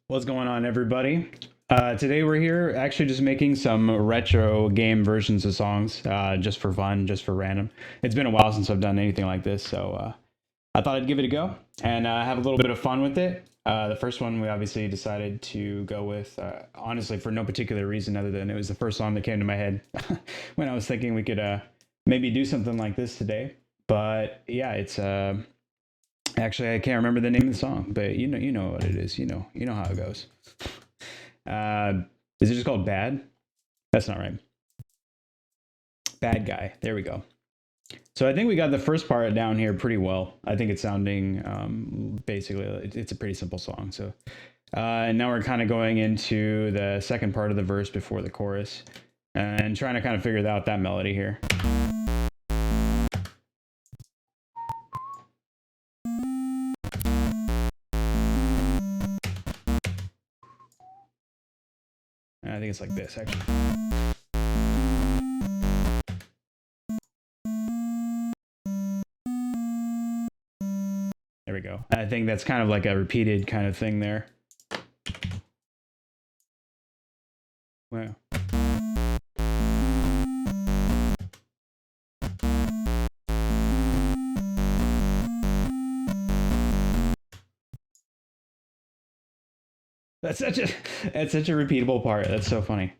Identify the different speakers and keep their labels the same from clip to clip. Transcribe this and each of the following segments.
Speaker 1: What's going on, everybody? Today we're here actually just making some retro game versions of songs, just for fun, just for random. It's been a while since I've done anything like this, so I thought I'd give it a go and have a little bit of fun with it. The first one we obviously decided to go with, honestly, for no particular reason other than it was the first song that came to my head when I was thinking we could maybe do something like this today. But yeah, it's actually, I can't remember the name of the song, but you know what it is. You know how it goes. Uh, is it just called Bad? That's not right. Bad Guy. There we go. So I think we got the first part down here pretty well. I think it's sounding basically it's a pretty simple song. So and now we're kind of going into the second part of the verse before the chorus and trying to kind of figure out that melody here. And I think it's like this actually. There we go. I think that's kind of like a repeated kind of thing there. Wow. That's such a repeatable part. That's so funny.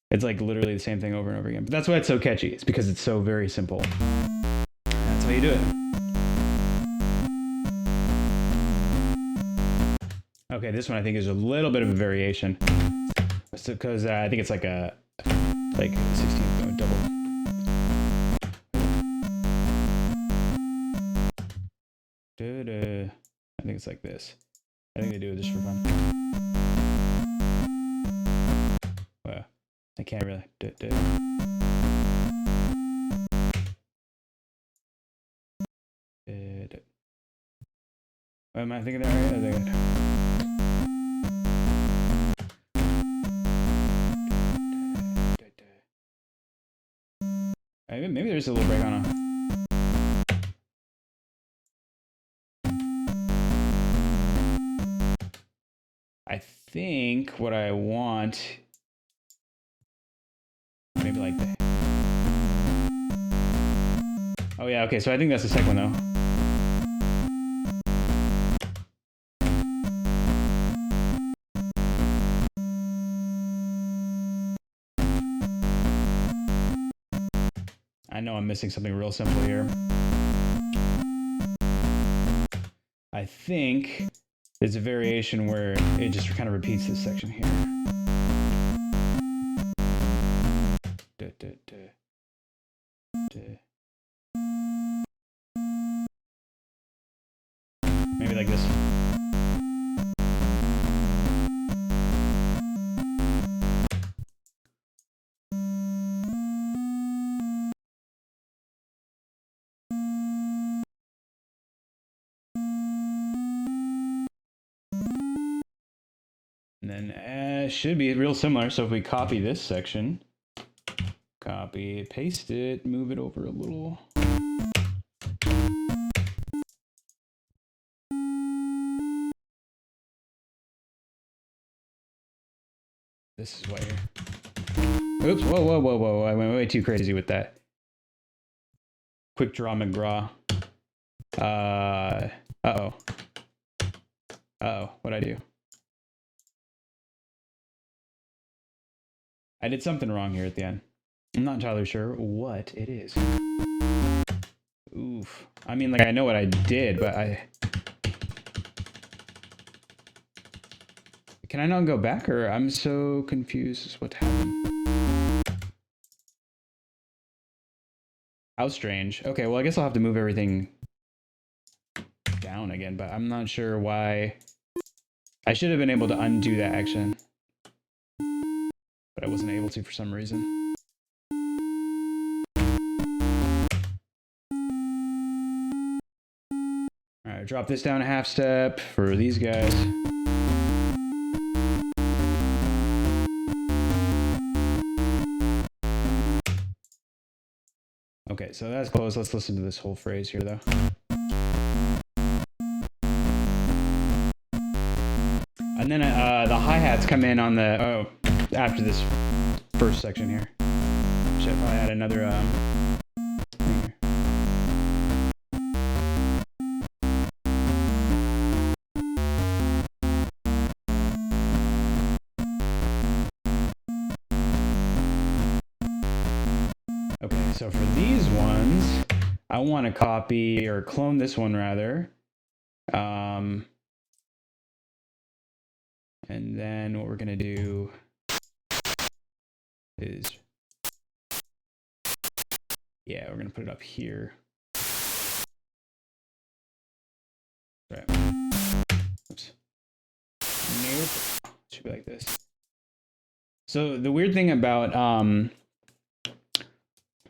Speaker 1: It's like literally the same thing over and over again. But that's why it's so catchy. It's because it's so very simple. That's how you do it. Okay, this one I think is a little bit of a variation. Because I think it's like a 16th double. I think it's like this. I think they do it just for fun. Well, I can't really. What am I thinking there? I think maybe there's a little break on it. I think what I want, maybe like that. Oh yeah, okay, so I think that's the second one though. I know I'm missing something real simple here. I think there's a variation where it just kind of repeats this section here. Maybe like this. And then should be real similar. So if we copy this section, copy, paste it, move it over a little. This is why. Oops! Whoa! I went way too crazy with that. Quick draw McGraw. Uh-oh. What'd I do? I did something wrong here at the end. I'm not entirely sure what it is. Oof. I mean, like, I know what I did, but Can I not go back, or I'm so confused as what happened? How strange. Okay, well, I guess I'll have to move everything down again, but I'm not sure why. I should have been able to undo that action, but I wasn't able to for some reason. All right, drop this down a half step for these guys. Okay, so that's close. Let's listen to this whole phrase here, though. And then the hi-hats come in on the after this first section here. Should probably add another thing here. Okay, so for these ones, I want to copy or clone this one rather. And then what we're going to do is, yeah, we're going to put it up here. Right. Oops. Nope. Should be like this. So the weird thing about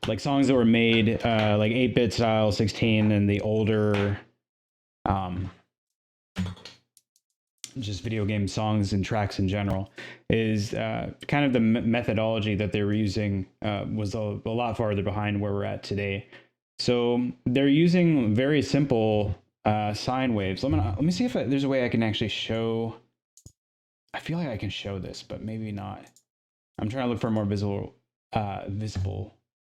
Speaker 1: like songs that were made like 8-bit style, 16, and the older just video game songs and tracks in general is kind of the methodology that they were using was a lot farther behind where we're at today. So they're using very simple sine waves. Let me see if there's a way I can actually show. I feel like I can show this, but maybe not. I'm trying to look for a more visible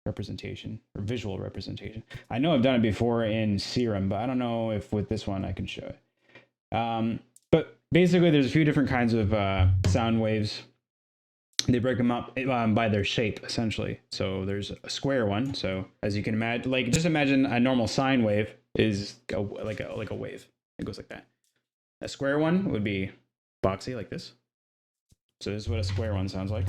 Speaker 1: representation or visual representation. I know I've done it before in Serum, but I don't know if with this one I can show it. But basically, there's a few different kinds of sound waves. They break them up by their shape, essentially. So there's a square one. So as you can imagine, like just imagine a normal sine wave is like a wave. It goes like that. A square one would be boxy, like this. So this is what a square one sounds like.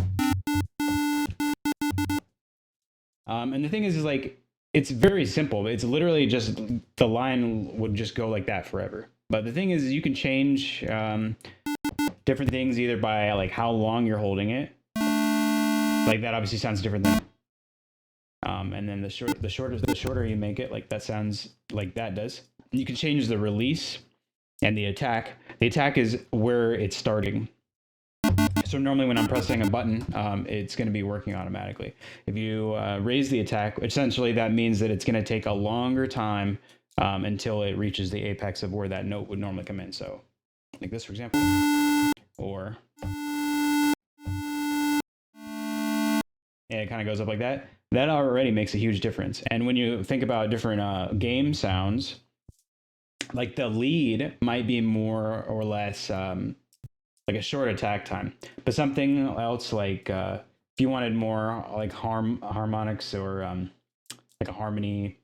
Speaker 1: And the thing is like, it's very simple. It's literally just the line would just go like that forever. But the thing is you can change different things either by like how long you're holding it. Like that obviously sounds different than. And then the shorter you make it, like that sounds like that does. You can change the release and the attack. The attack is where it's starting. So normally when I'm pressing a button, it's going to be working automatically. If you raise the attack, essentially that means that it's going to take a longer time until it reaches the apex of where that note would normally come in. So like this, for example, or and it kind of goes up like that. That already makes a huge difference. And when you think about different game sounds, like the lead might be more or less like a short attack time, but something else like if you wanted more like harmonics or like a harmony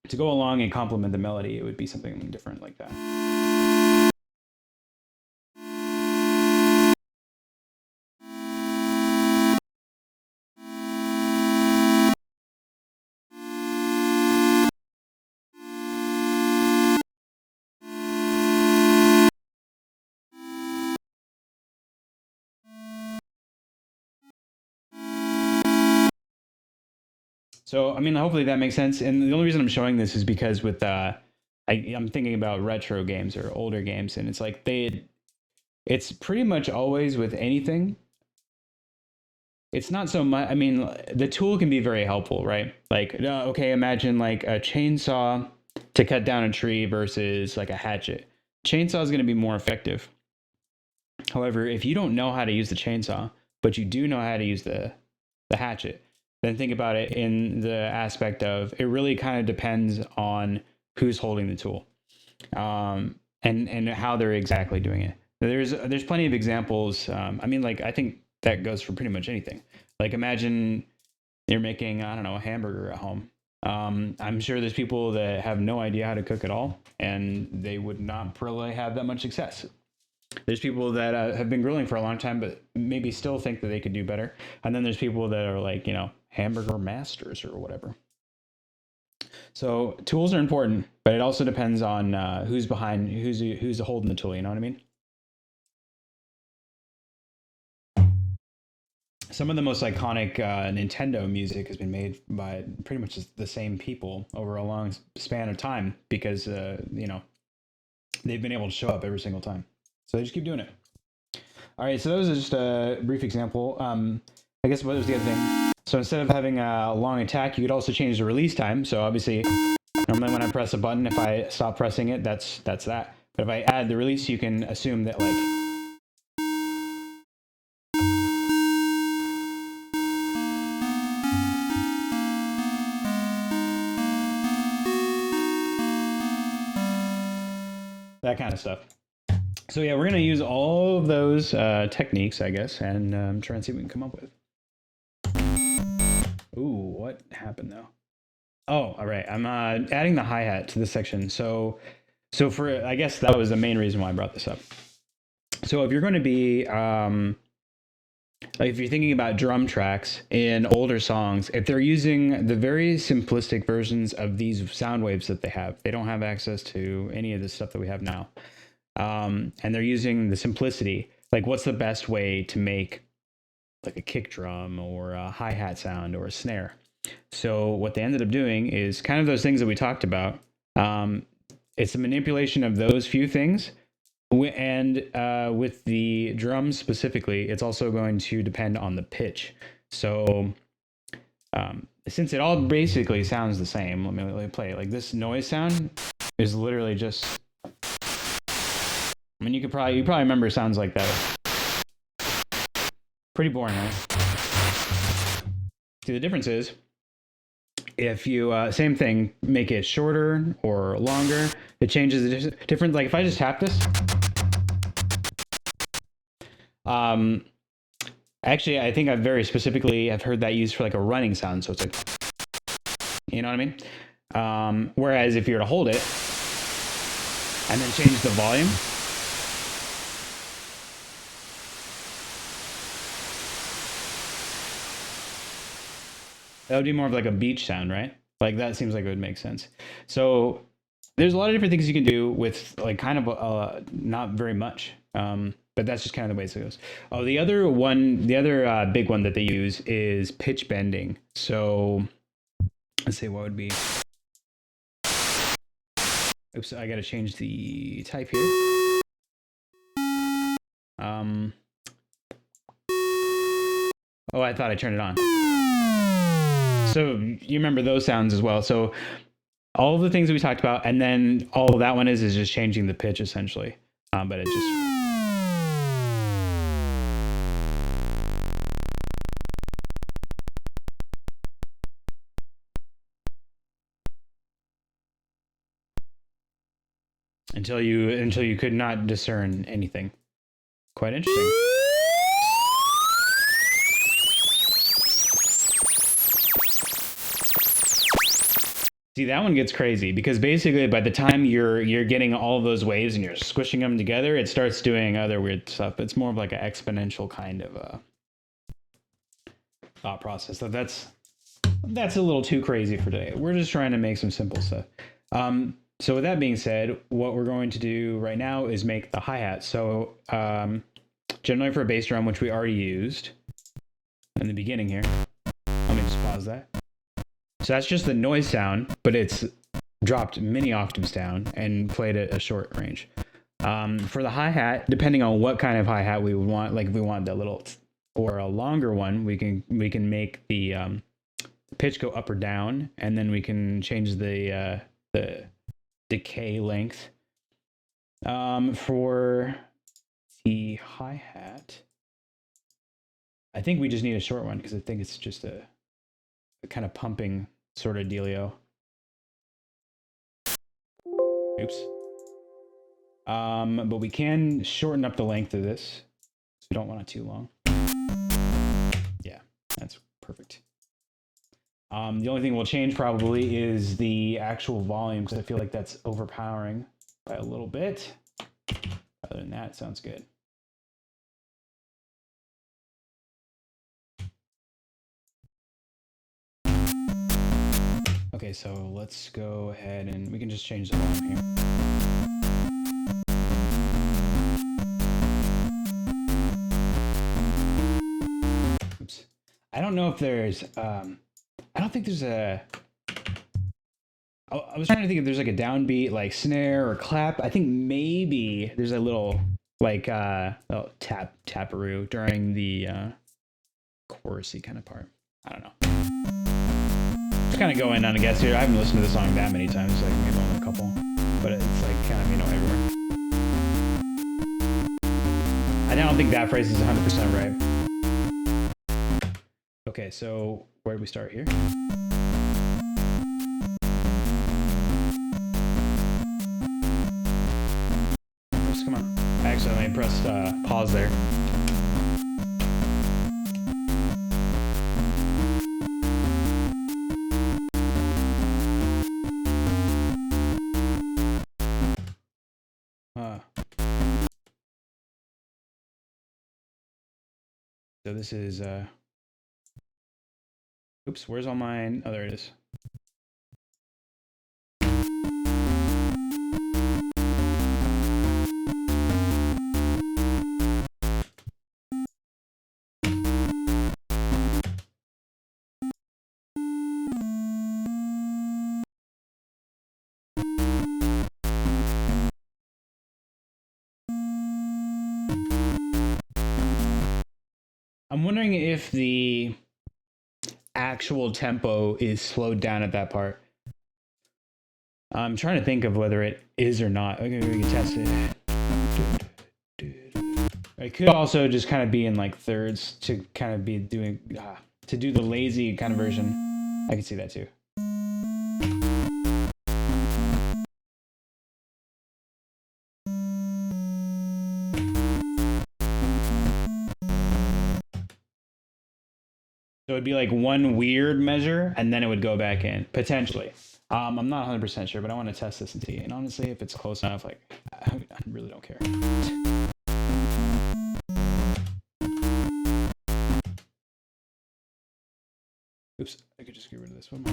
Speaker 1: to go along and complement the melody, it would be something different like that. So, I mean, hopefully that makes sense. And the only reason I'm showing this is because with I'm thinking about retro games or older games, and it's like it's pretty much always with anything. It's not so much. I mean, the tool can be very helpful, right? Like, okay, imagine like a chainsaw to cut down a tree versus like a hatchet. Chainsaw is going to be more effective. However, if you don't know how to use the chainsaw, but you do know how to use the hatchet, then think about it in the aspect of it really kind of depends on who's holding the tool and how they're exactly doing it. There's plenty of examples. I mean, like, I think that goes for pretty much anything. Like, imagine you're making, I don't know, a hamburger at home. I'm sure there's people that have no idea how to cook at all, and they would not probably have that much success. There's people that have been grilling for a long time, but maybe still think that they could do better. And then there's people that are like, you know, hamburger masters or whatever. So tools are important, but it also depends on who's behind, who's holding the tool. You know what I mean? Some of the most iconic Nintendo music has been made by pretty much the same people over a long span of time because, you know, they've been able to show up every single time. So they just keep doing it. All right, so that was just a brief example. I guess what was the other thing? So instead of having a long attack, you could also change the release time. So obviously, normally when I press a button, if I stop pressing it, that's that. But if I add the release, you can assume that like that kind of stuff. So yeah, we're gonna use all of those techniques, I guess, and try and see what we can come up with. Ooh, what happened though? Oh, all right. I'm adding the hi-hat to this section. So for, I guess that was the main reason why I brought this up. So if you're going to be like if you're thinking about drum tracks in older songs, if they're using the very simplistic versions of these sound waves that they don't have access to any of the stuff that we have now. And they're using the simplicity. Like, what's the best way to make like a kick drum or a hi-hat sound or a snare? So what they ended up doing is kind of those things that we talked about. It's a manipulation of those few things. And with the drums specifically, it's also going to depend on the pitch. So since it all basically sounds the same, let me play it. Like this noise sound is literally just, I mean, you probably remember sounds like that. Pretty boring, right? See, the difference is if you, same thing, make it shorter or longer, it changes the difference. Like if I just tap this, actually, I think I've very specifically, I've heard that used for like a running sound. So it's like, you know what I mean? Whereas if you were to hold it and then change the volume, that would be more of like a beach sound, right? Like that seems like it would make sense. So there's a lot of different things you can do with like kind of not very much. But that's just kind of the way it goes. Oh, the other big one that they use is pitch bending. So let's see, what would be? Oops, I got to change the type here. Oh, I thought I turned it on. So you remember those sounds as well. So all of the things that we talked about, and then all that one is just changing the pitch essentially. But it just. Until you could not discern anything. Quite interesting. See, that one gets crazy because basically by the time you're getting all of those waves and you're squishing them together, it starts doing other weird stuff. It's more of like an exponential kind of thought process. So that's a little too crazy for today. We're just trying to make some simple stuff. So with that being said, what we're going to do right now is make the hi-hat. So generally for a bass drum, which we already used in the beginning here, let me just pause that. So that's just the noise sound, but it's dropped many octaves down and played at a short range. For the hi-hat, depending on what kind of hi-hat we would want, like if we want that little or a longer one, we can make the pitch go up or down, and then we can change the decay length. For the hi-hat, I think we just need a short one because I think it's just a kind of pumping sort of dealio. Oops. But we can shorten up the length of this. So we don't want it too long. Yeah, that's perfect. The only thing we'll change probably is the actual volume because I feel like that's overpowering by a little bit. Other than that, it sounds good. Okay, so let's go ahead and we can just change the volume here. Oops. I don't know if there's, I don't think there's a, I was trying to think if there's like a downbeat, like snare or clap. I think maybe there's a little, like, little taparoo during the chorusy kind of part. I don't know. Kind of going on a guess here. I haven't listened to the song that many times, like maybe only a couple, but it's like kind of, everywhere. I don't think that phrase is 100% right. Okay, so where do we start here? Oops, come on. I accidentally pressed pause there. So this is, oops, where's all mine? Oh, there it is. I'm wondering if the actual tempo is slowed down at that part. I'm trying to think of whether it is or not. Okay, we can test it. It could also just kind of be in like thirds to kind of be doing, to do the lazy kind of version. I can see that too. So it'd be like one weird measure and then it would go back in, potentially. I'm not 100% sure, but I want to test this and see. And honestly, if it's close enough, like, I really don't care. Oops, I could just get rid of this one.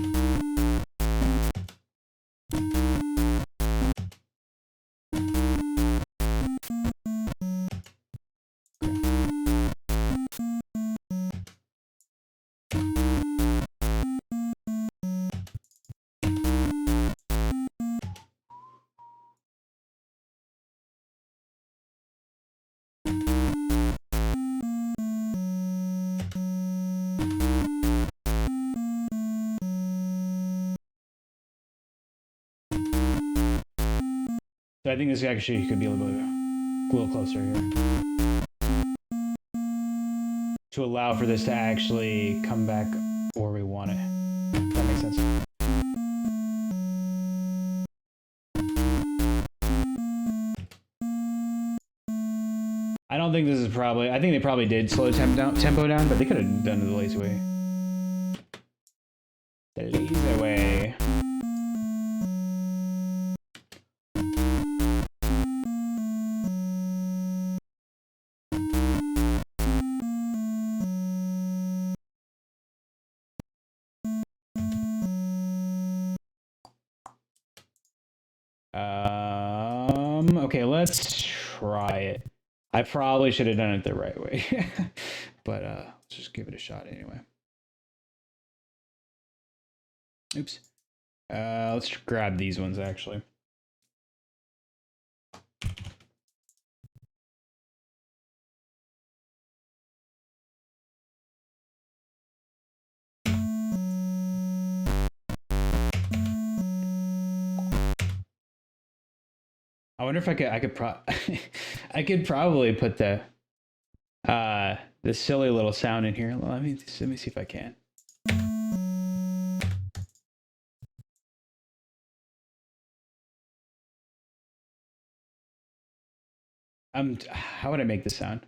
Speaker 1: So I think this actually could be a little closer here. To allow for this to actually come back where we want it. If that makes sense. I don't think this is probably, I think they probably did slow tempo down, but they could have done it the lazy way. The lazy way. Okay, let's try it. I probably should have done it the right way, but let's just give it a shot anyway. Oops. Let's grab these ones actually. I wonder if I could I could probably put the silly little sound in here. Let me see if I can. How would I make this sound?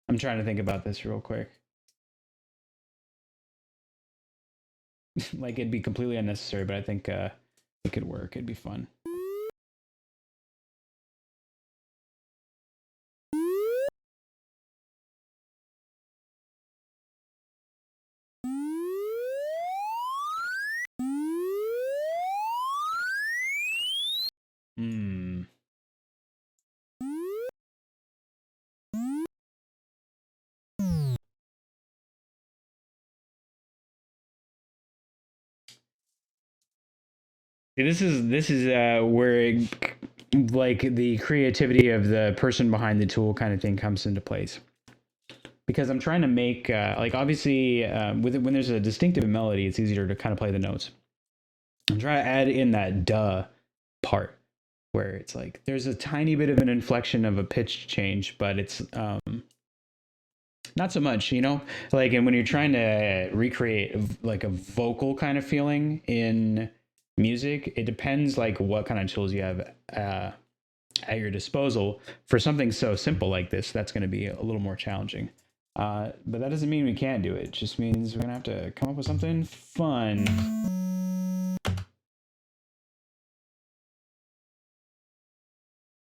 Speaker 1: I'm trying to think about this real quick. Like it'd be completely unnecessary, but I think it could work. It'd be fun. Hmm. This is where like the creativity of the person behind the tool kind of thing comes into place. Because I'm trying to make like obviously when there's a distinctive melody, it's easier to kind of play the notes. I'm trying to add in that duh part where it's like there's a tiny bit of an inflection of a pitch change, but it's not so much, you know, like, and when you're trying to recreate like a vocal kind of feeling in music, it depends like what kind of tools you have at your disposal for something so simple like this, that's going to be a little more challenging. But that doesn't mean we can't do it. It just means we're going to have to come up with something fun.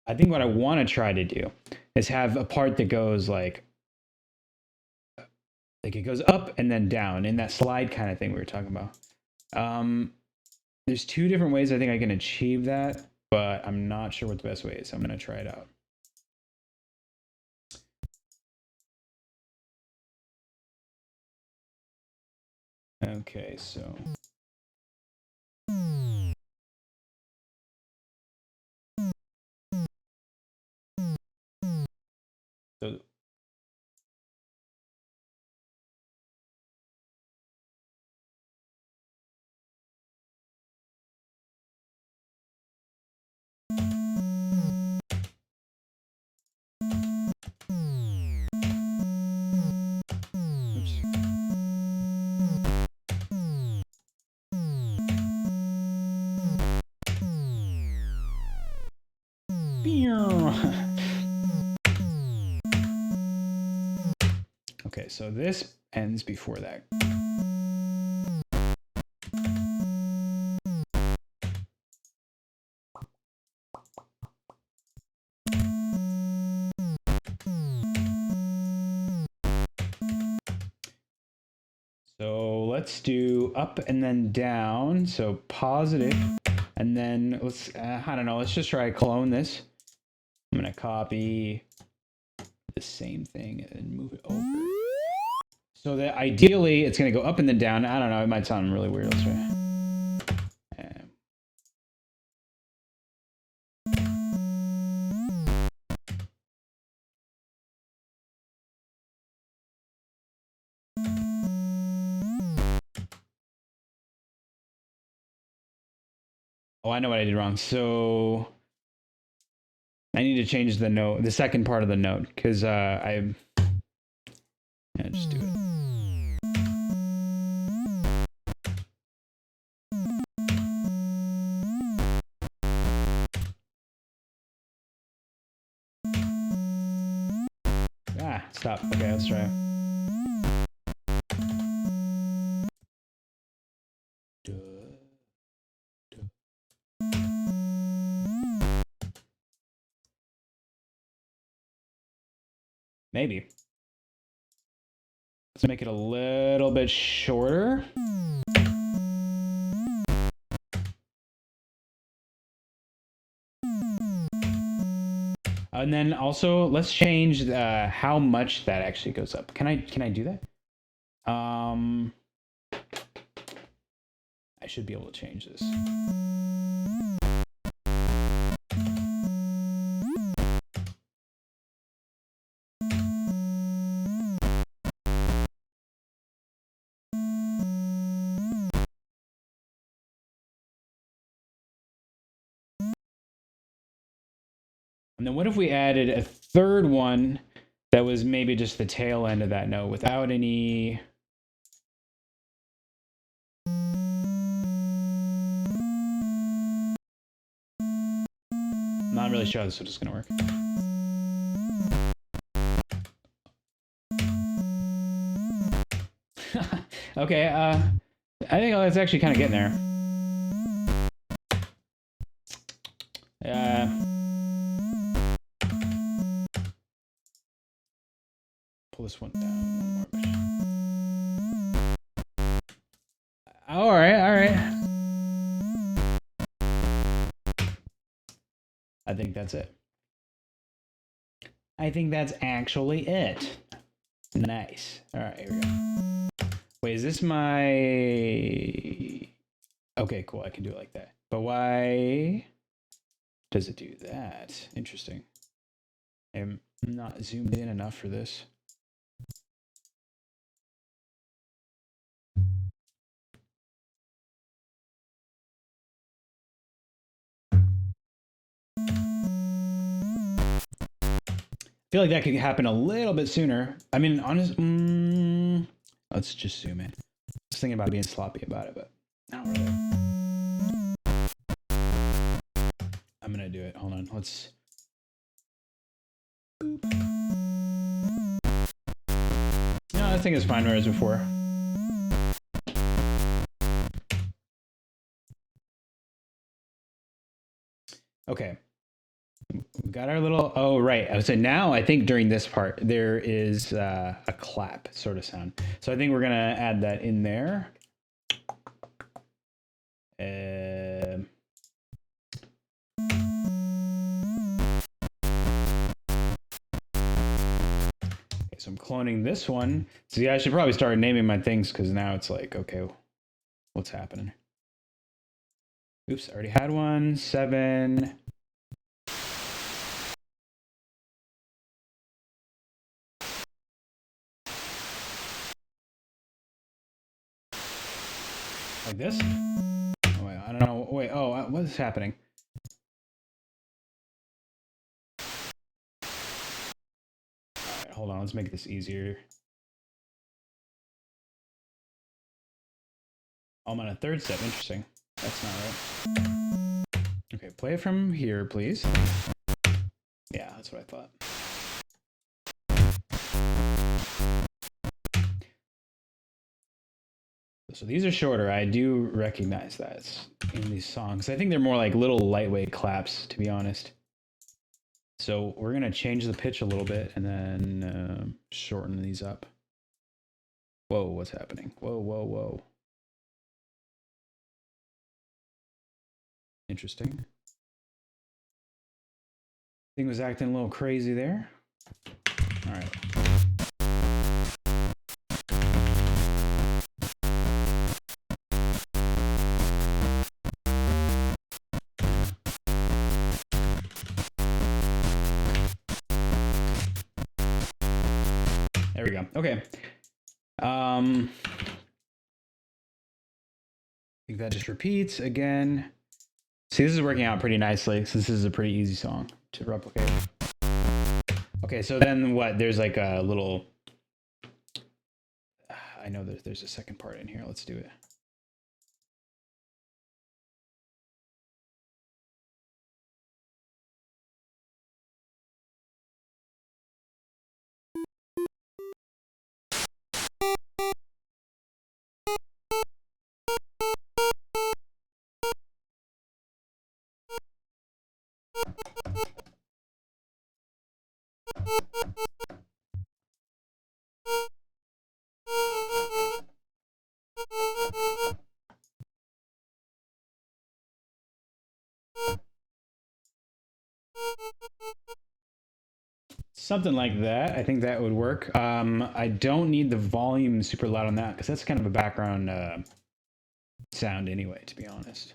Speaker 1: I think what I want to try to do is have a part that goes like it goes up and then down in that slide kind of thing we were talking about. There's two different ways I think I can achieve that, but I'm not sure what the best way is. I'm going to try it out. Okay, so okay, so this ends before that. So let's do up and then down. So positive, and then let's, I don't know, let's just try clone this. I'm going to copy the same thing and move it over. So that ideally it's going to go up and then down. I don't know, it might sound really weird. Let's try. Oh, I know what I did wrong. So I need to change the note, the second part of the note, because yeah, just do it. Ah, stop. Okay, let's try. Maybe. Let's make it a little bit shorter. And then also let's change how much that actually goes up. Can I do that? I should be able to change this. And then what if we added a third one that was maybe just the tail end of that note without any... I'm not really sure how this is going to work. Okay, I think it's actually kind of getting there. Pull this one down one more bit. All right, all right. I think that's it. I think that's actually it. Nice. All right, here we go. Wait, is this my... Okay, cool. I can do it like that. But why does it do that? Interesting. I'm not zoomed in enough for this. I feel like that could happen a little bit sooner. I mean, honestly, let's just zoom in. I was thinking about being sloppy about it, but not really. I'm gonna do it. Hold on. Let's I think it's fine where it was before. Okay. We got our little, oh, right. So now I think during this part, there is a clap sort of sound. So I think we're going to add that in there. Okay, so I'm cloning this one. So yeah, I should probably start naming my things because now it's like, okay, what's happening? Oops, I already had one. 7. Like this? Oh, wait, I don't know. Wait, oh, what is happening? All right, hold on. Let's make this easier. Oh, I'm on a third step. Interesting. That's not right. Okay, play it from here, please. Yeah, that's what I thought. So these are shorter. I do recognize that in these songs. I think they're more like little lightweight claps, to be honest. So we're going to change the pitch a little bit and then shorten these up. Whoa, what's happening? Whoa, whoa, whoa. Interesting. Thing was acting a little crazy there. All right. There we go. Okay. I think that just repeats again. See, this is working out pretty nicely since this is a pretty easy song to replicate. Okay, so then what? There's like a little... I know there's a second part in here. Let's do it. Something like that. I think that would work. I don't need the volume super loud on that because that's kind of a background sound anyway, to be honest.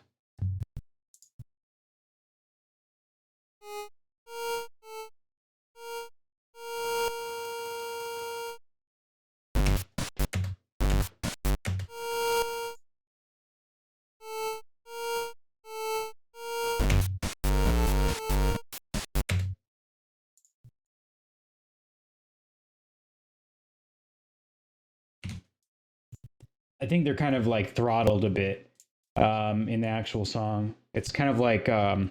Speaker 1: I think they're kind of like throttled a bit in the actual song. It's kind of like they're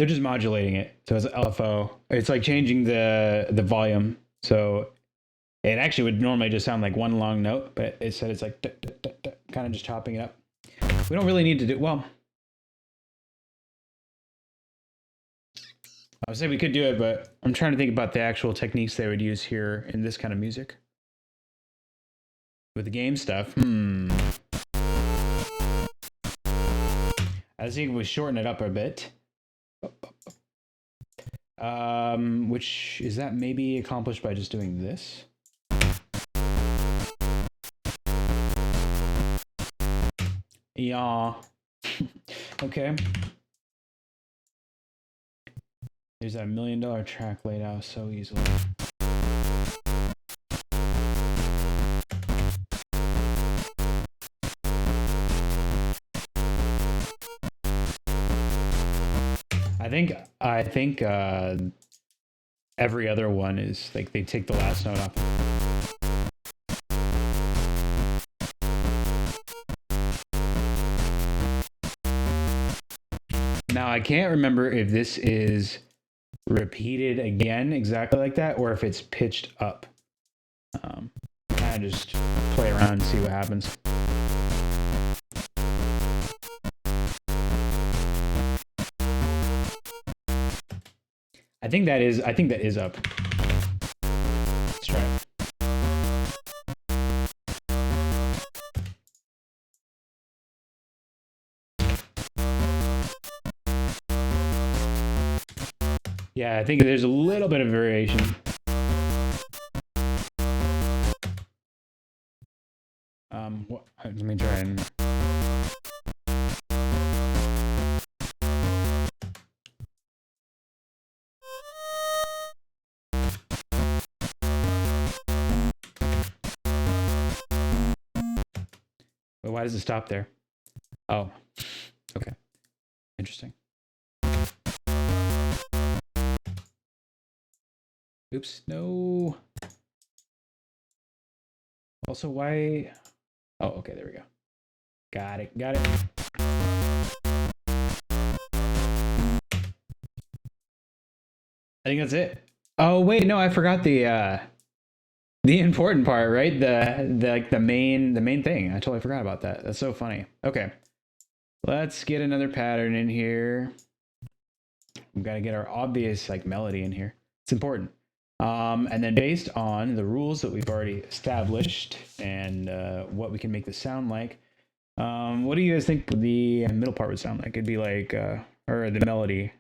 Speaker 1: just modulating it. So it's LFO. It's like changing the volume. So it actually would normally just sound like one long note, but it said it's like kind of just chopping it up. We don't really need to do well. I would say we could do it, but I'm trying to think about the actual techniques they would use here in this kind of music. With the game stuff, I think we shorten it up a bit. Which is that maybe accomplished by just doing this? Yeah. Okay. There's that $1 million track laid out so easily. I think every other one is like they take the last note off. Now I can't remember if this is repeated again exactly like that or if it's pitched up. Kind of just play around and see what happens. I think that is up. Let's try it. Yeah, I think there's a little bit of variation. Let me try and. But why does it stop there? Oh, okay. Interesting. Oops, no. Also, why? Oh, okay, there we go. Got it, got it. I think that's it. Oh, wait, no, I forgot the important part, right? The main thing. I totally forgot about that. That's so funny. Okay. Let's get another pattern in here. We've got to get our obvious like melody in here. It's important. And then based on the rules that we've already established and what we can make this sound like, what do you guys think the middle part would sound like? It'd be like, or the melody.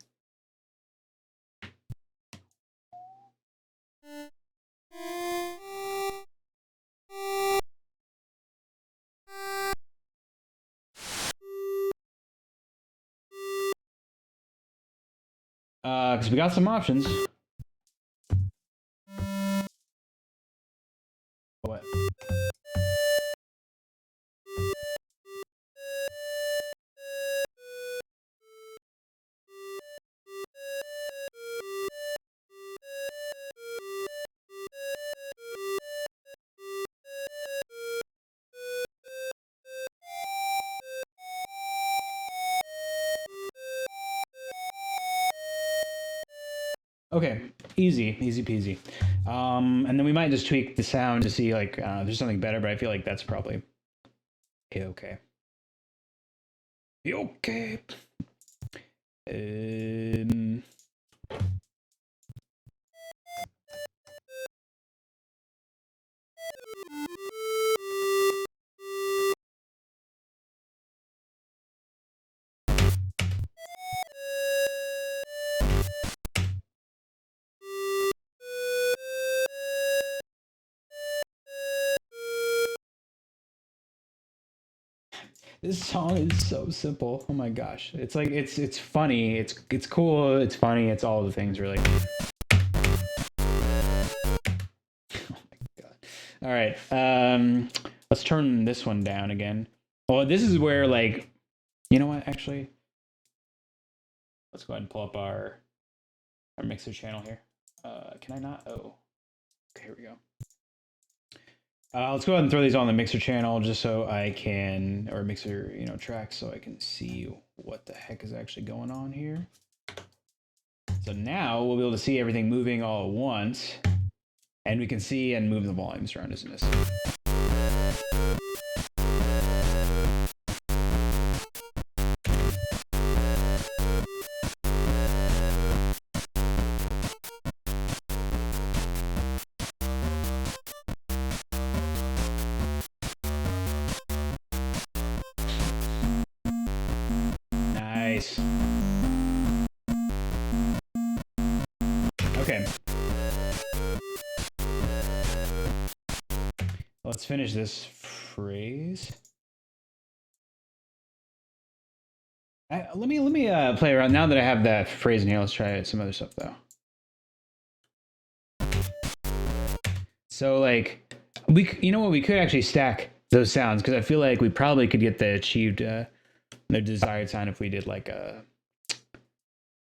Speaker 1: Because we got some options. What? Okay, easy peasy. And then we might just tweak the sound to see like if there's something better, but I feel like that's probably okay. Okay. This song is so simple. Oh my gosh. It's like it's funny. It's cool. It's funny. It's all the things really. Oh my god. All right. Let's turn this one down again. Oh, this is where like, you know what? Actually, let's go ahead and pull up our mixer channel here. Can I not? Oh, okay. Here we go. Let's go ahead and throw these on the mixer channel just so I can, or mixer, track, so I can see what the heck is actually going on here. So now we'll be able to see everything moving all at once, and we can see and move the volumes around, isn't this? Nice. Okay. Let's finish this phrase. Let me play around now that I have that phrase in here. Let's try some other stuff though. So like we could actually stack those sounds because I feel like we probably could get the achieved the desired sound if we did like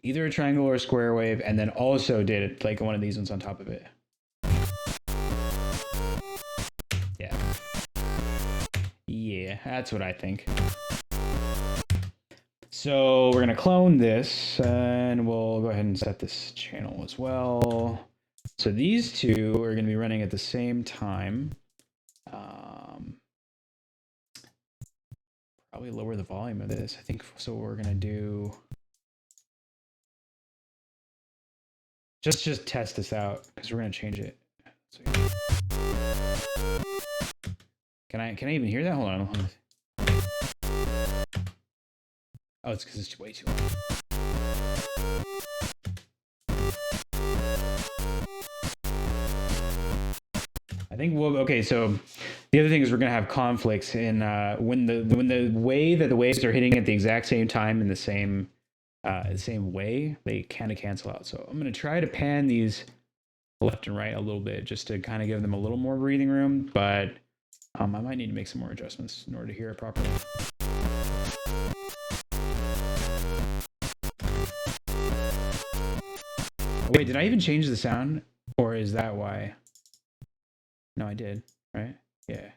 Speaker 1: either a triangle or a square wave and then also did like one of these ones on top of it. Yeah, that's what I think. So we're gonna clone this and we'll go ahead and set this channel as well. So these two are going to be running at the same time. Probably lower the volume of this. I think so. What we're going to do, just test this out because we're going to change it. Can I even hear that? Hold on. Oh, it's because it's way too loud. I think okay, so the other thing is we're gonna have conflicts in when the way that the waves are hitting at the exact same time in the same way, they kind of cancel out. So I'm gonna try to pan these left and right a little bit just to kind of give them a little more breathing room, but I might need to make some more adjustments in order to hear it properly. Oh, wait, did I even change the sound? Or is that why? No, I did, right? Yeah.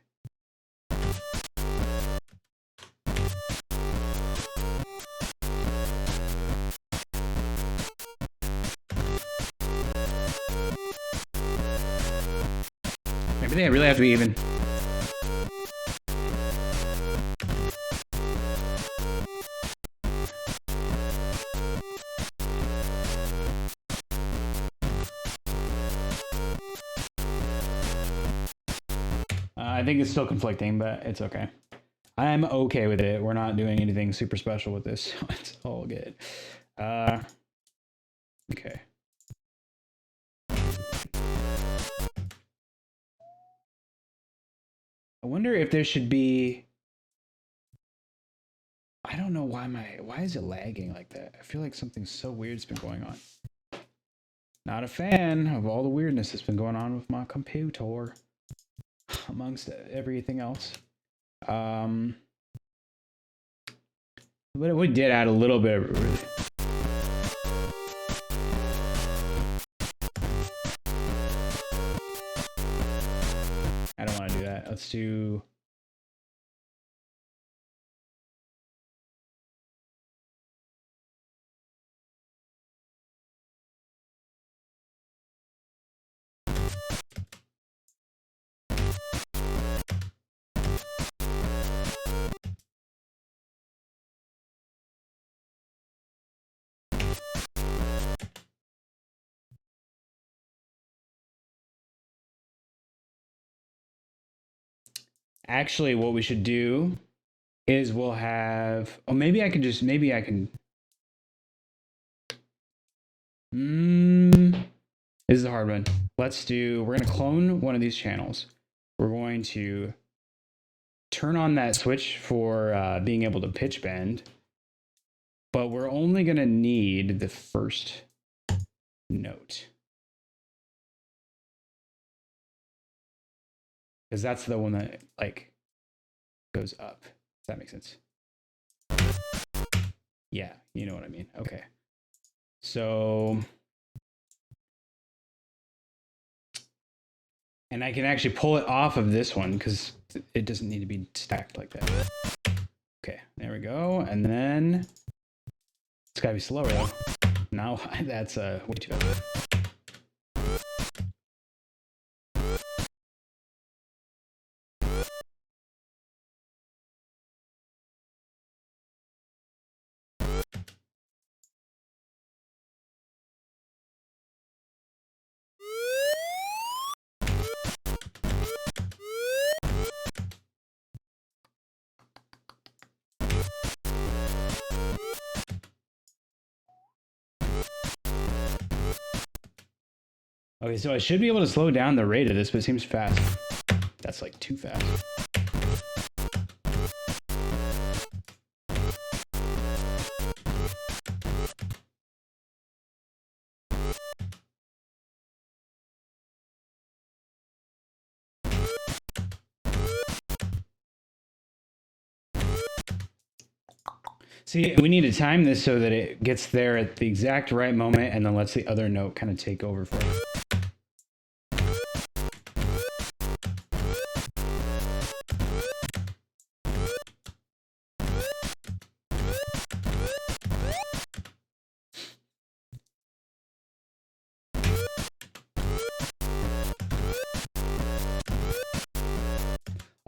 Speaker 1: Maybe I really have to be even. I think it's still conflicting, but it's okay. I'm okay with it. We're not doing anything super special with this, so it's all good. Okay. I wonder if there should be... I don't know why why is it lagging like that? I feel like something so weird's been going on. Not a fan of all the weirdness that's been going on with my computer, amongst everything else. But we did add a little bit of... I don't want to do that. Let's do... Actually, what we should do is we'll have... Oh, maybe I can just... Maybe I can... This is a hard one. Let's do... We're going to clone one of these channels. We're going to turn on that switch for being able to pitch bend. But we're only going to need the first note. Because that's the one that, like, goes up. Does that make sense? Yeah, you know what I mean. Okay. So... And I can actually pull it off of this one because it doesn't need to be stacked like that. Okay, there we go. And then it's gotta be slower though. Now that's way too fast. Okay, so I should be able to slow down the rate of this, but it seems fast. That's like too fast. See, we need to time this so that it gets there at the exact right moment and then lets the other note kind of take over for it.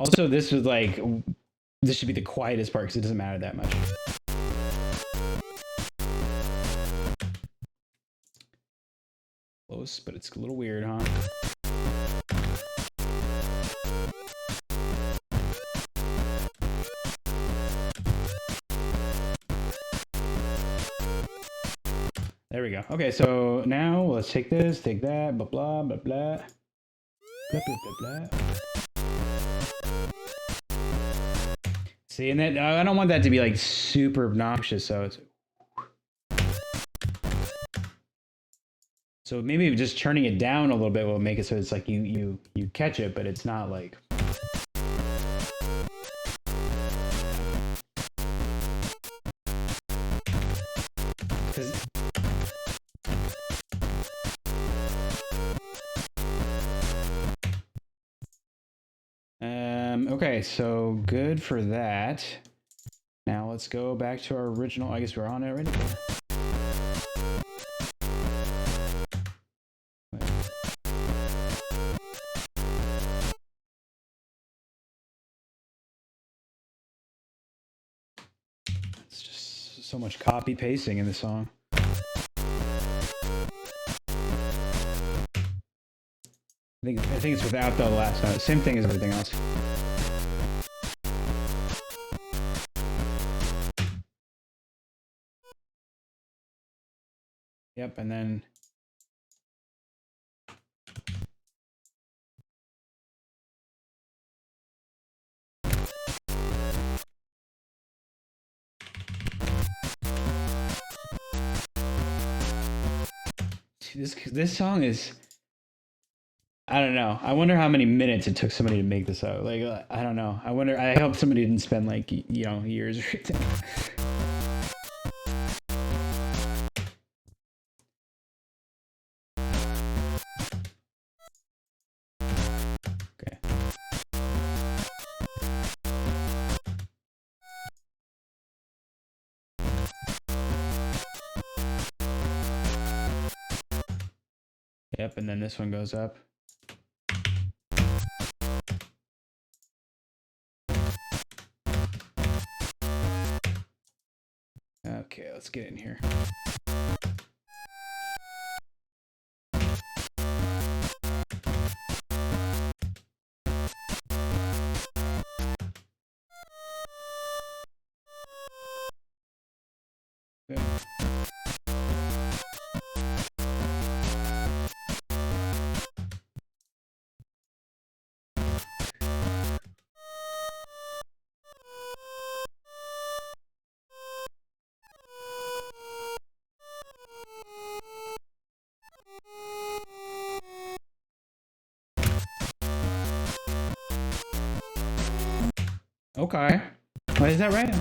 Speaker 1: Also, this was like, this should be the quietest part because it doesn't matter that much. Close, but it's a little weird, huh? There we go. Okay, so now let's take this, take that, blah, blah, blah, blah. Blah, blah, blah, blah. See, and then I don't want that to be like super obnoxious, so it's... So maybe just turning it down a little bit will make it so it's like you catch it, but it's not like... Okay, so good for that. Now let's go back to our original. I guess we're on it already. It's just so much copy pasting in the song. I think it's without the last note. Same thing as everything else. Yep, and then... This song is... I don't know. I wonder how many minutes it took somebody to make this out. Like, I don't know. I wonder. I hope somebody didn't spend like, you know, years or something. Okay. Yep, and then this one goes up. Okay, let's get in here. Good. Okay. Why is that right?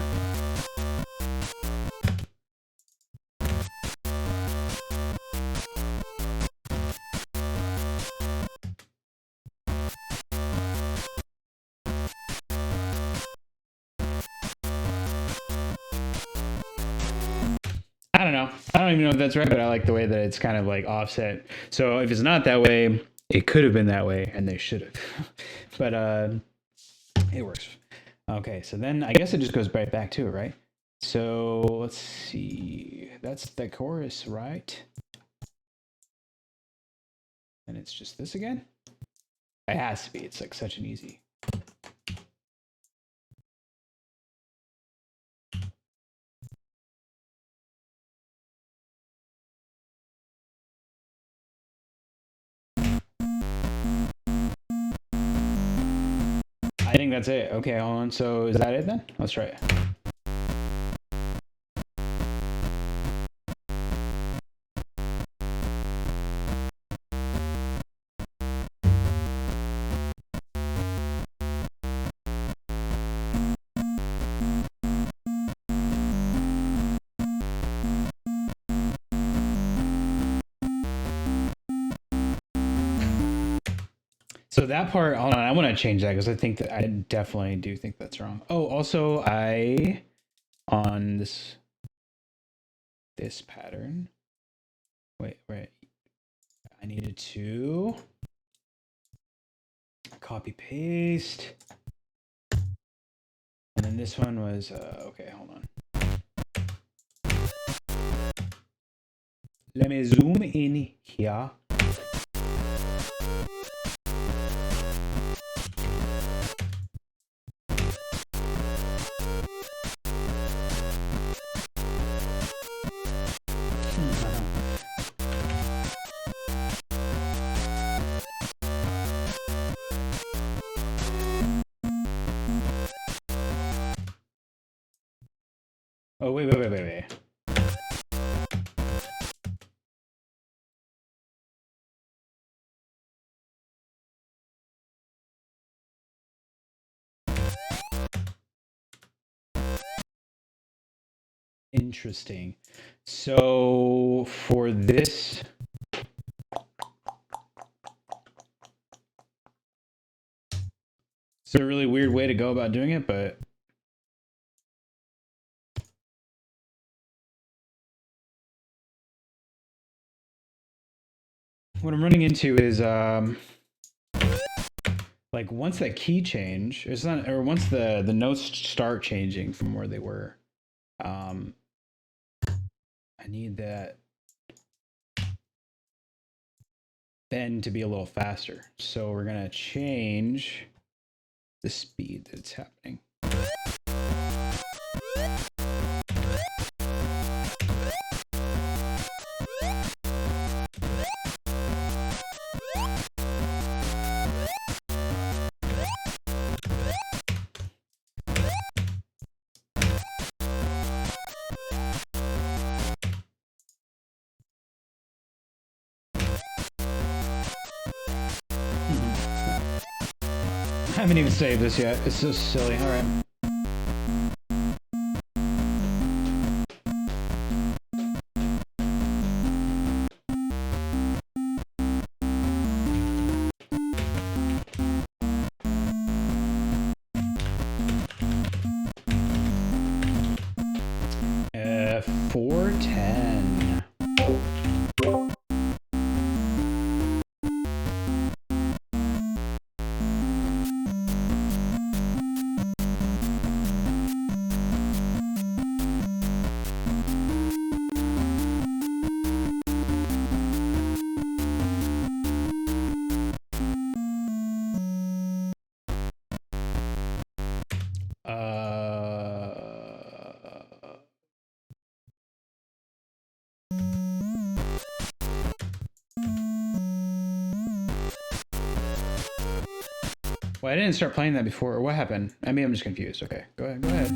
Speaker 1: I don't know. I don't even know if that's right, but I like the way that it's kind of like offset. So if it's not that way, it could have been that way, and they should have. But it works. Okay, so then I guess it just goes right back to it, right? So let's see. That's the chorus, right? And it's just this again? It has to be. It's like such an easy. I think that's it. Okay, hold on. So is that it then? Let's try it. So that part, hold on, I want to change that because I think that I definitely do think that's wrong. Oh, also on this pattern, wait, I needed to copy paste. And then this one was, okay, hold on. Let me zoom in here. Oh, wait. Interesting. So for this, it's a really weird way to go about doing it, but what I'm running into is like once that key change, it's not, or once the notes start changing from where they were, I need that bend to be a little faster. So we're gonna change the speed that it's happening. I haven't even saved this yet. It's so silly. All right. F410. Well, I didn't start playing that before. What happened? I mean, I'm just confused. Okay, go ahead. Go ahead.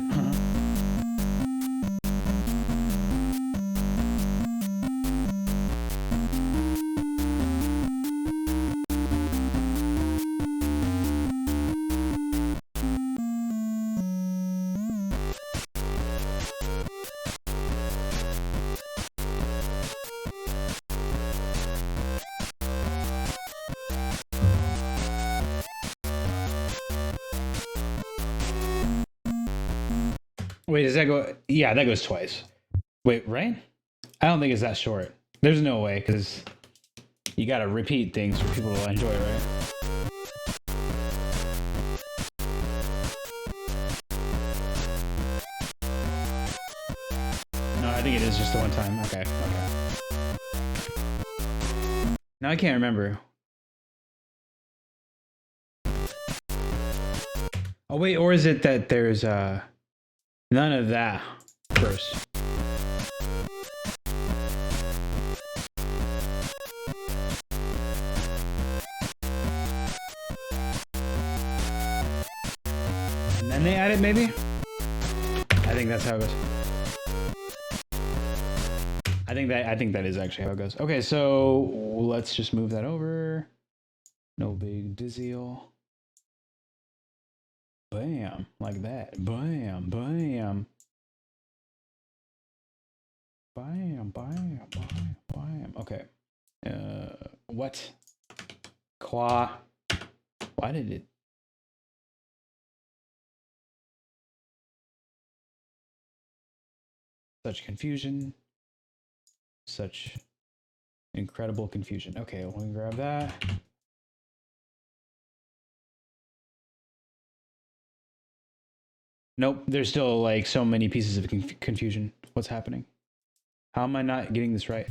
Speaker 1: Wait, does that go? Yeah, that goes twice. Wait, right? I don't think it's that short. There's no way, because you gotta repeat things for people to enjoy, right? No, I think it is just the one time. Okay, okay. Now I can't remember. Oh wait, or is it that there's none of that first? And then they add it, maybe? I think that's how it goes. I think that is actually how it goes. Okay, so let's just move that over. No big deal. Bam, like that. Bam, bam. Bam, bam, bam, bam. Okay. What? Qua. Why did it? Such confusion. Such incredible confusion. Okay, let me grab that. Nope, there's still like so many pieces of confusion. What's happening? How am I not getting this right?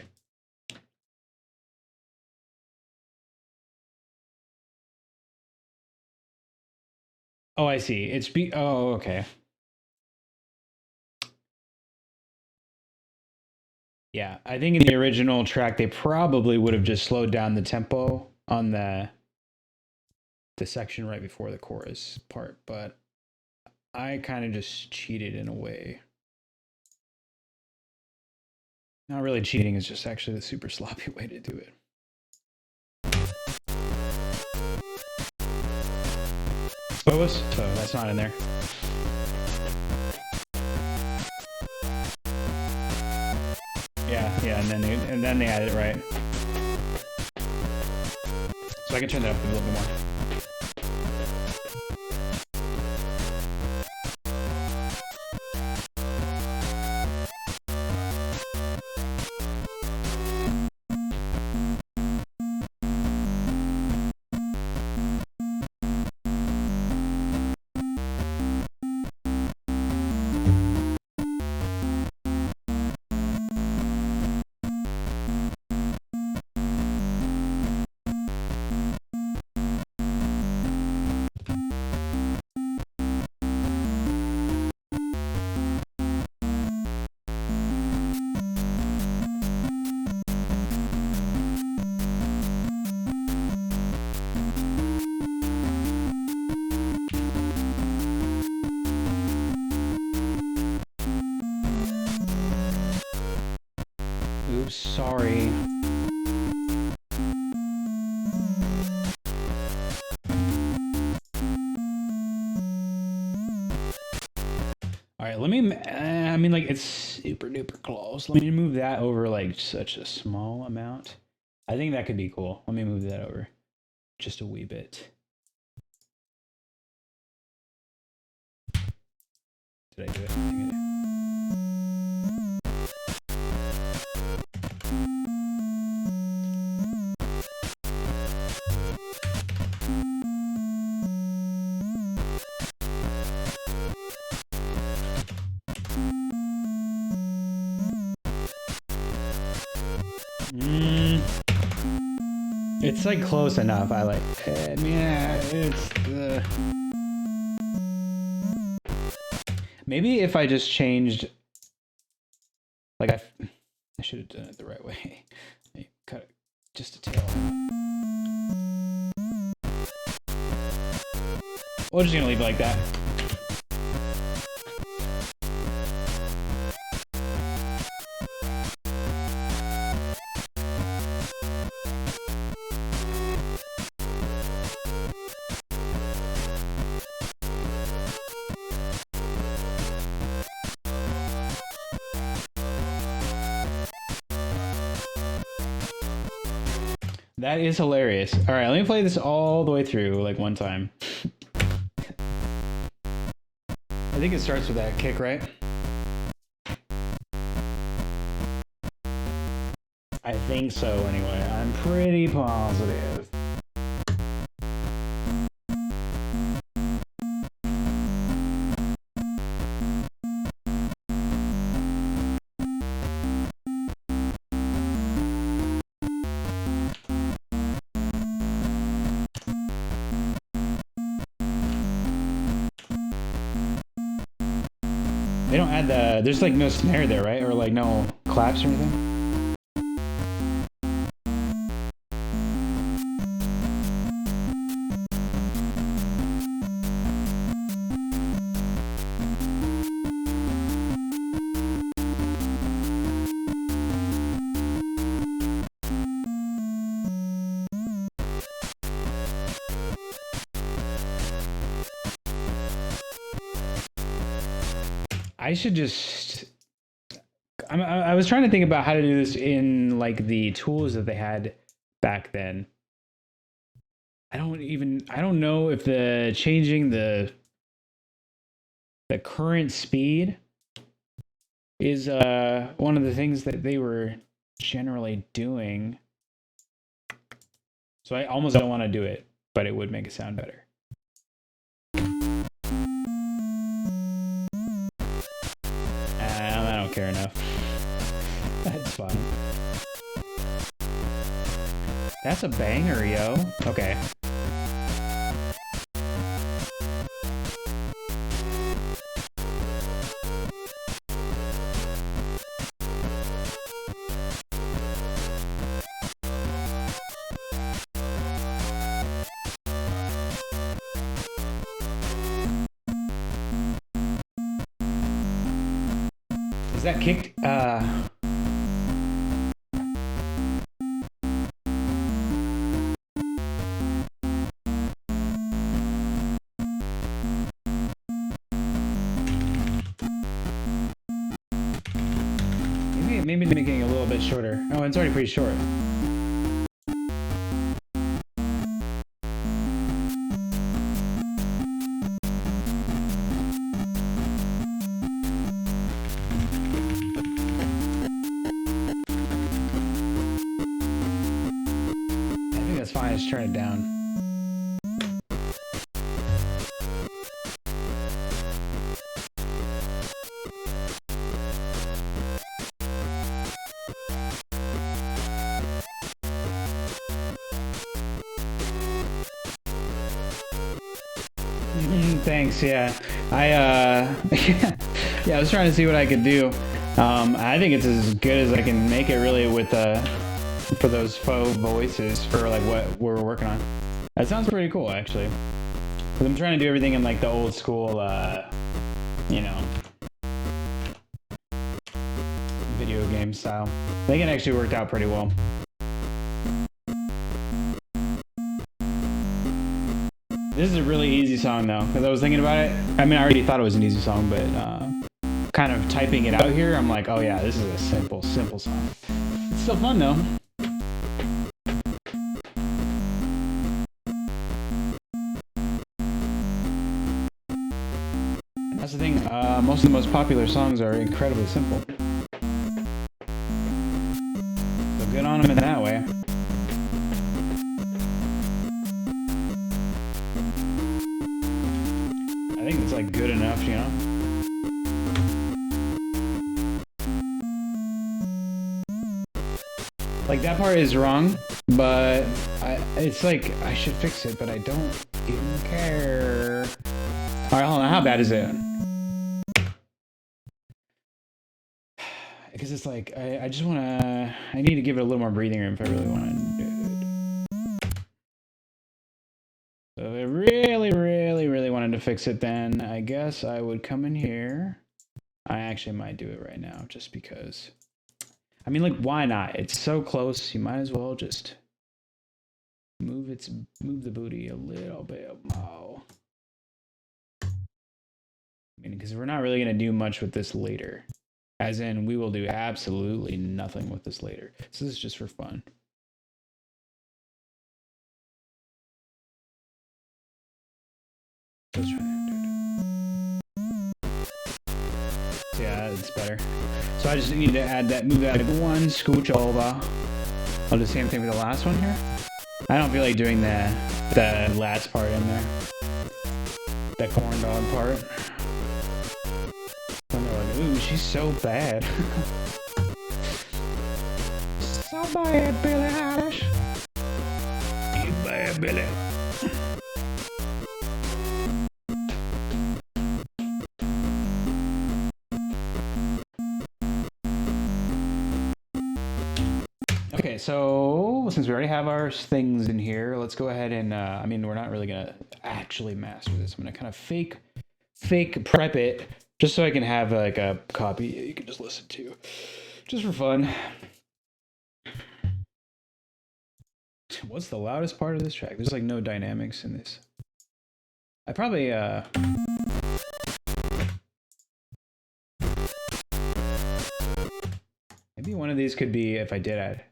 Speaker 1: Oh, I see. Oh, okay. Yeah, I think in the original track they probably would have just slowed down the tempo on the section right before the chorus part, but I kind of just cheated in a way. Not really cheating, it's just actually the super sloppy way to do it. What was? So that's not in there. Yeah, and then they added it right. So I can turn that up a little bit more. Oops, sorry. All right, let me, I mean, like, it's super duper close. Let me move that over, like, such a small amount. I think that could be cool. Let me move that over just a wee bit. Did I do it? It's like close enough. I like. Yeah, it's. Maybe if I just changed. Like I should have done it the right way. I cut it just a tail. We're just gonna leave it like that. That is hilarious. All right, let me play this all the way through, like one time. I think it starts with that kick, right? I think so, anyway. I'm pretty positive. They don't add there's like no snare there, right? Or like no claps or anything? I should just. I was trying to think about how to do this in like the tools that they had back then. I don't know if the changing the current speed is one of the things that they were generally doing. So I almost don't want to do it, but it would make it sound better. fun. That's a banger, yo. Okay. Is that kicked? Maybe making it a little bit shorter. Oh, it's already pretty short. I think that's fine. Just turn it down. Thanks. Yeah, yeah, I was trying to see what I could do. I think it's as good as I can make it, really, with for those faux voices for like what we're working on. That sounds pretty cool, actually. Because I'm trying to do everything in like the old school, you know, video game style. I think it actually worked out pretty well. This is a really easy song, though, because I was thinking about it. I mean, I already thought it was an easy song, but kind of typing it out here, I'm like, oh yeah, this is a simple song. It's still fun, though. And that's the thing, most of the most popular songs are incredibly simple. So good on them in that way. I think it's like good enough, you know? Like that part is wrong, but it's like I should fix it, but I don't even care. All right, hold on. How bad is it? Because it's like I just want to. I need to give it a little more breathing room if I really want to do it. So if I really wanted to fix it, then I guess I would come in here. I actually might do it right now, just because. I mean, like, why not? It's so close. You might as well just move the booty a little bit more. I mean, because we're not really going to do much with this later. As in, we will do absolutely nothing with this later. So this is just for fun. Let's try that. Yeah, it's better. So I just need to add that, move that one scooch over. I'll do the same thing for the last one here. I don't feel like doing the last part in there. That corn dog part. And they're like, ooh, she's so bad. So bad, Billie Eilish. You bad, Billie. Okay, so since we already have our things in here, let's go ahead and, I mean, we're not really going to actually master this. I'm going to kind of fake prep it just so I can have like a copy you can just listen to just for fun. What's the loudest part of this track? There's like no dynamics in this. I probably, maybe one of these could be if I did add.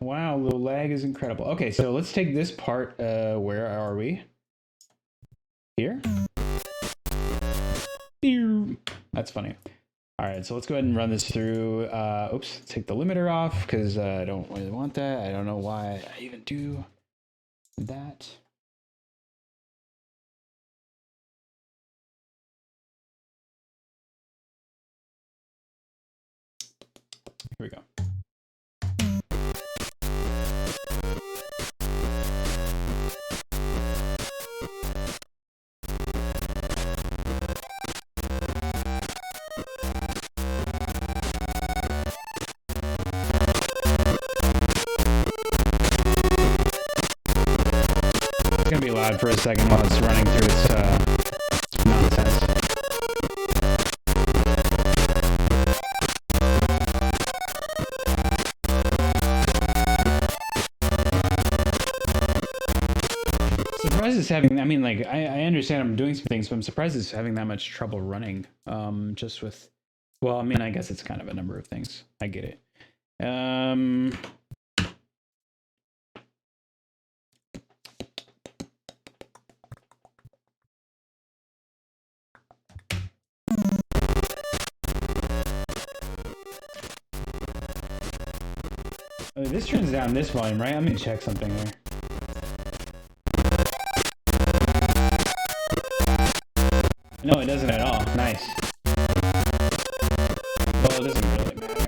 Speaker 1: Wow, the lag is incredible. Okay, so let's take this part. Where are we? Here? That's funny. All right, so let's go ahead and run this through. Oops, take the limiter off because I don't really want that. I don't know why I even do that. Here we go. It's gonna be loud for a second while it's running through its nonsense. Surprised it's having. I mean, like I understand I'm doing some things, but I'm surprised it's having that much trouble running. Just with. Well, I mean, I guess it's kind of a number of things. I get it. This turns down this volume, right? I'm gonna check something there. No, it doesn't at all. Nice. Well, it doesn't really matter.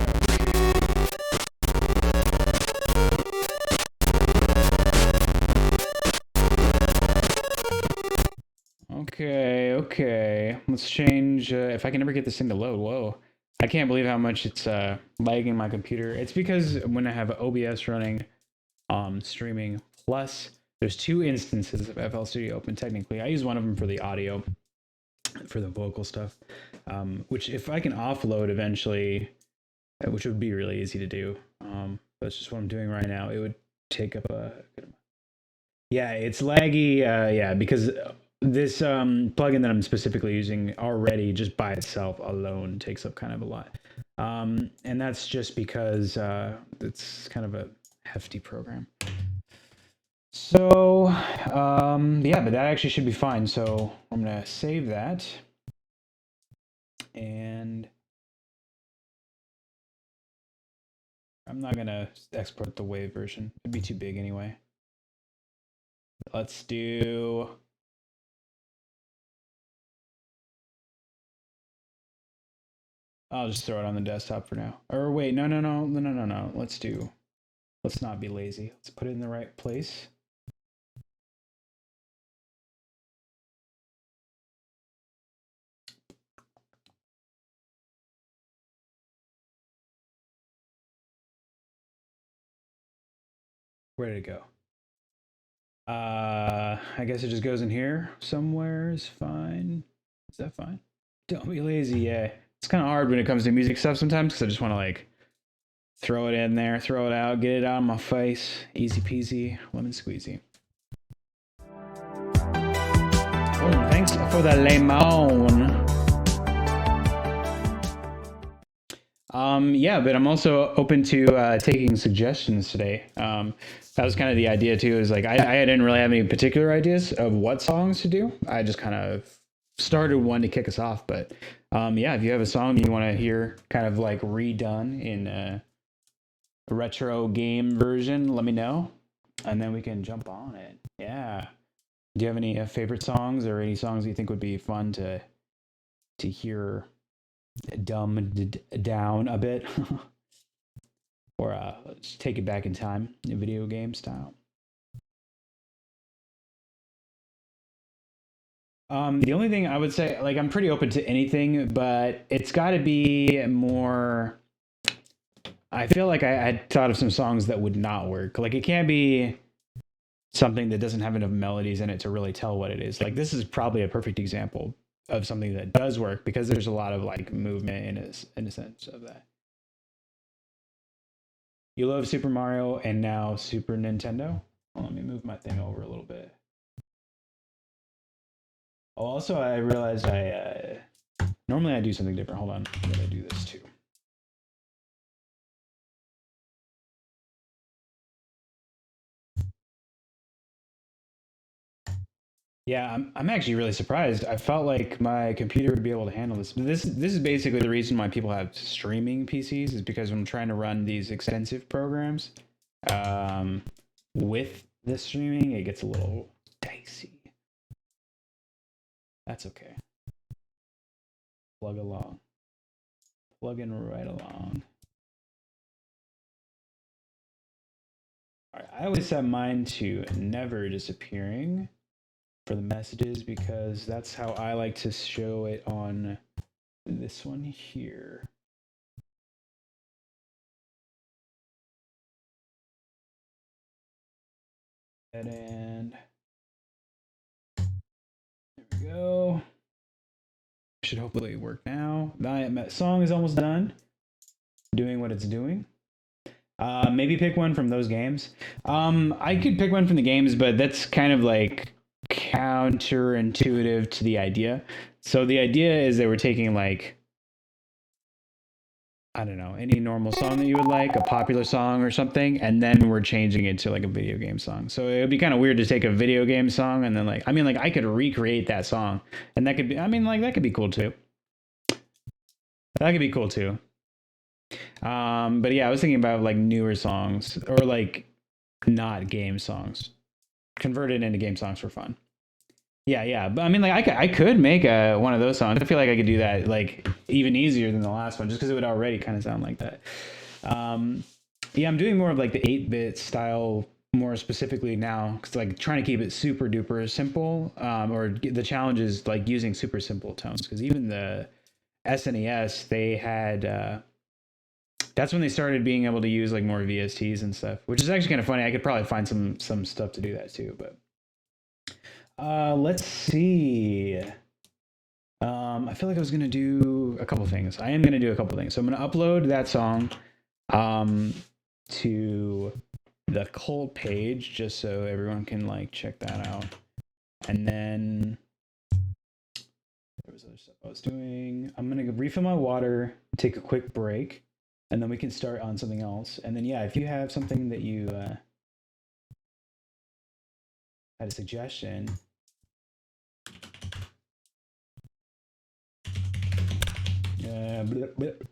Speaker 1: Okay, okay. Let's change. If I can ever get this thing to load, whoa. I can't believe how much it's lagging my computer. It's because when I have OBS running, streaming, plus there's two instances of FL Studio open technically. I use one of them for the audio, for the vocal stuff, which if I can offload eventually, which would be really easy to do. That's just what I'm doing right now. It would take up a good amount. Yeah, it's laggy. Yeah, because this plugin that I'm specifically using already just by itself alone takes up kind of a lot. And that's just because it's kind of a hefty program. So, yeah, but that actually should be fine. So I'm going to save that. And I'm not going to export the WAV version. It'd be too big anyway. Let's do... I'll just throw it on the desktop for now. Or wait, no. Let's not be lazy. Let's put it in the right place. Where did it go? I guess it just goes in here somewhere is fine. Is that fine? Don't be lazy, yeah. It's kind of hard when it comes to music stuff sometimes because I just want to like throw it in there, throw it out, get it out of my face. Easy peasy, lemon squeezy. Oh, thanks for the lemon. Yeah, but I'm also open to taking suggestions today. That was kind of the idea too. Is like I didn't really have any particular ideas of what songs to do. I just kind of started one to kick us off. But yeah, if you have a song you want to hear kind of like redone in a retro game version, let me know, and then we can jump on it. Yeah. Do you have any favorite songs or any songs you think would be fun to hear dumbed down a bit? Or let's take it back in time, video game style. The only thing I would say, like, I'm pretty open to anything, but it's got to be more. I feel like I had thought of some songs that would not work. Like, it can't be something that doesn't have enough melodies in it to really tell what it is. Like, this is probably a perfect example of something that does work because there's a lot of like movement in a sense of that. You love Super Mario and now Super Nintendo? Well, let me move my thing over a little bit. Oh, also, I realized normally I do something different. Hold on, I'm gonna do this too. Yeah, I'm actually really surprised. I felt like my computer would be able to handle this. This is basically the reason why people have streaming PCs is because when I'm trying to run these extensive programs, um, with the streaming, it gets a little dicey. That's okay. Plug along, plugging right along. All right, I always set mine to never disappearing for the messages because that's how I like to show it on this one here. And there we go. Should hopefully work now. My song is almost done, doing what it's doing. Maybe pick one from those games. I could pick one from the games, but that's kind of like counterintuitive to the idea. So the idea is they were taking like I don't know, any normal song that you would like, a popular song or something, and then we're changing it to like a video game song. So it would be kind of weird to take a video game song and then like, I mean, like I could recreate that song, and that could be, I mean, like that could be cool too. That could be cool too. But yeah, I was thinking about like newer songs or like not game songs, converted into game songs for fun. Yeah, yeah. But I mean, like I could make one of those songs. I feel like I could do that like even easier than the last one, just because it would already kind of sound like that. Um, yeah, I'm doing more of like the 8-bit style more specifically now, because like trying to keep it super duper simple. Or the challenge is like using super simple tones, because even the SNES they had. That's when they started being able to use like more VSTs and stuff, which is actually kind of funny. I could probably find some stuff to do that too, but let's see. I feel like I was gonna do a couple things. I am gonna do a couple things. So I'm gonna upload that song um, to the cult page just so everyone can like check that out. And then there was other stuff I was doing. I'm gonna refill my water, take a quick break, and then we can start on something else. And then yeah, if you have something that you had a suggestion. Blip, blip.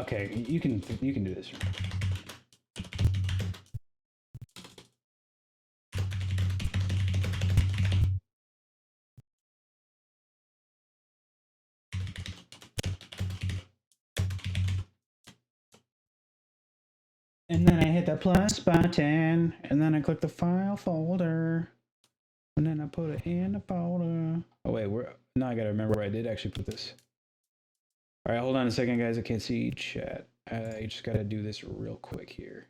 Speaker 1: Okay, you can do this. And then I hit the plus button, and then I click the file folder, and then I put it in the folder. Oh wait, now I gotta remember where I did actually put this. All right, hold on a second, guys. I can't see chat. I just gotta do this real quick here.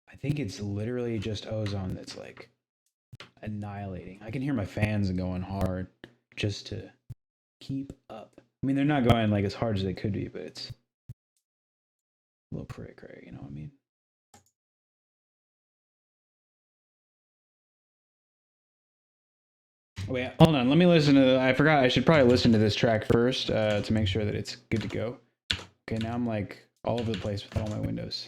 Speaker 1: I think it's literally just ozone that's like annihilating. I can hear my fans going hard just to keep up. I mean, they're not going like as hard as they could be, but it's a little cray cray, you know what I mean? Wait, hold on. Let me listen to. I forgot. I should probably listen to this track first to make sure that it's good to go. Okay, now I'm like all over the place with all my windows.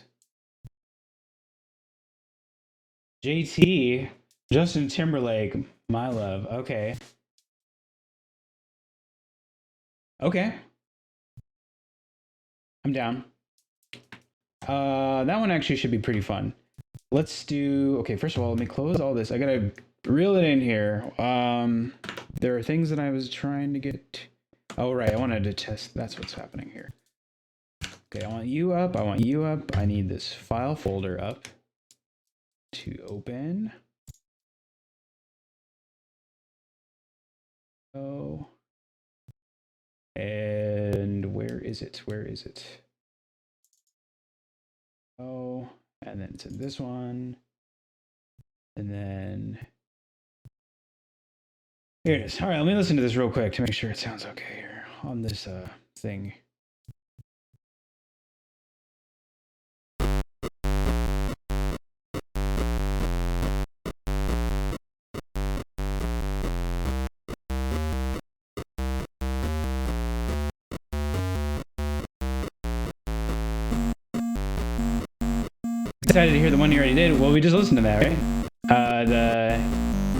Speaker 1: JT, Justin Timberlake, my love. Okay. Okay. I'm down. That one actually should be pretty fun. Let's do. Okay, first of all, let me close all this. I gotta reel it in here. There are things that I was trying to get. Oh right, I wanted to test. That's what's happening here. Okay, I want you up. I want you up. I need this file folder up to open. Oh. And where is it? Where is it? Oh, and then it's in this one. And then Here it is. All right, let me listen to this real quick to make sure it sounds okay here on this thing. Excited to hear the one you already did. Well, we just listened to that, right?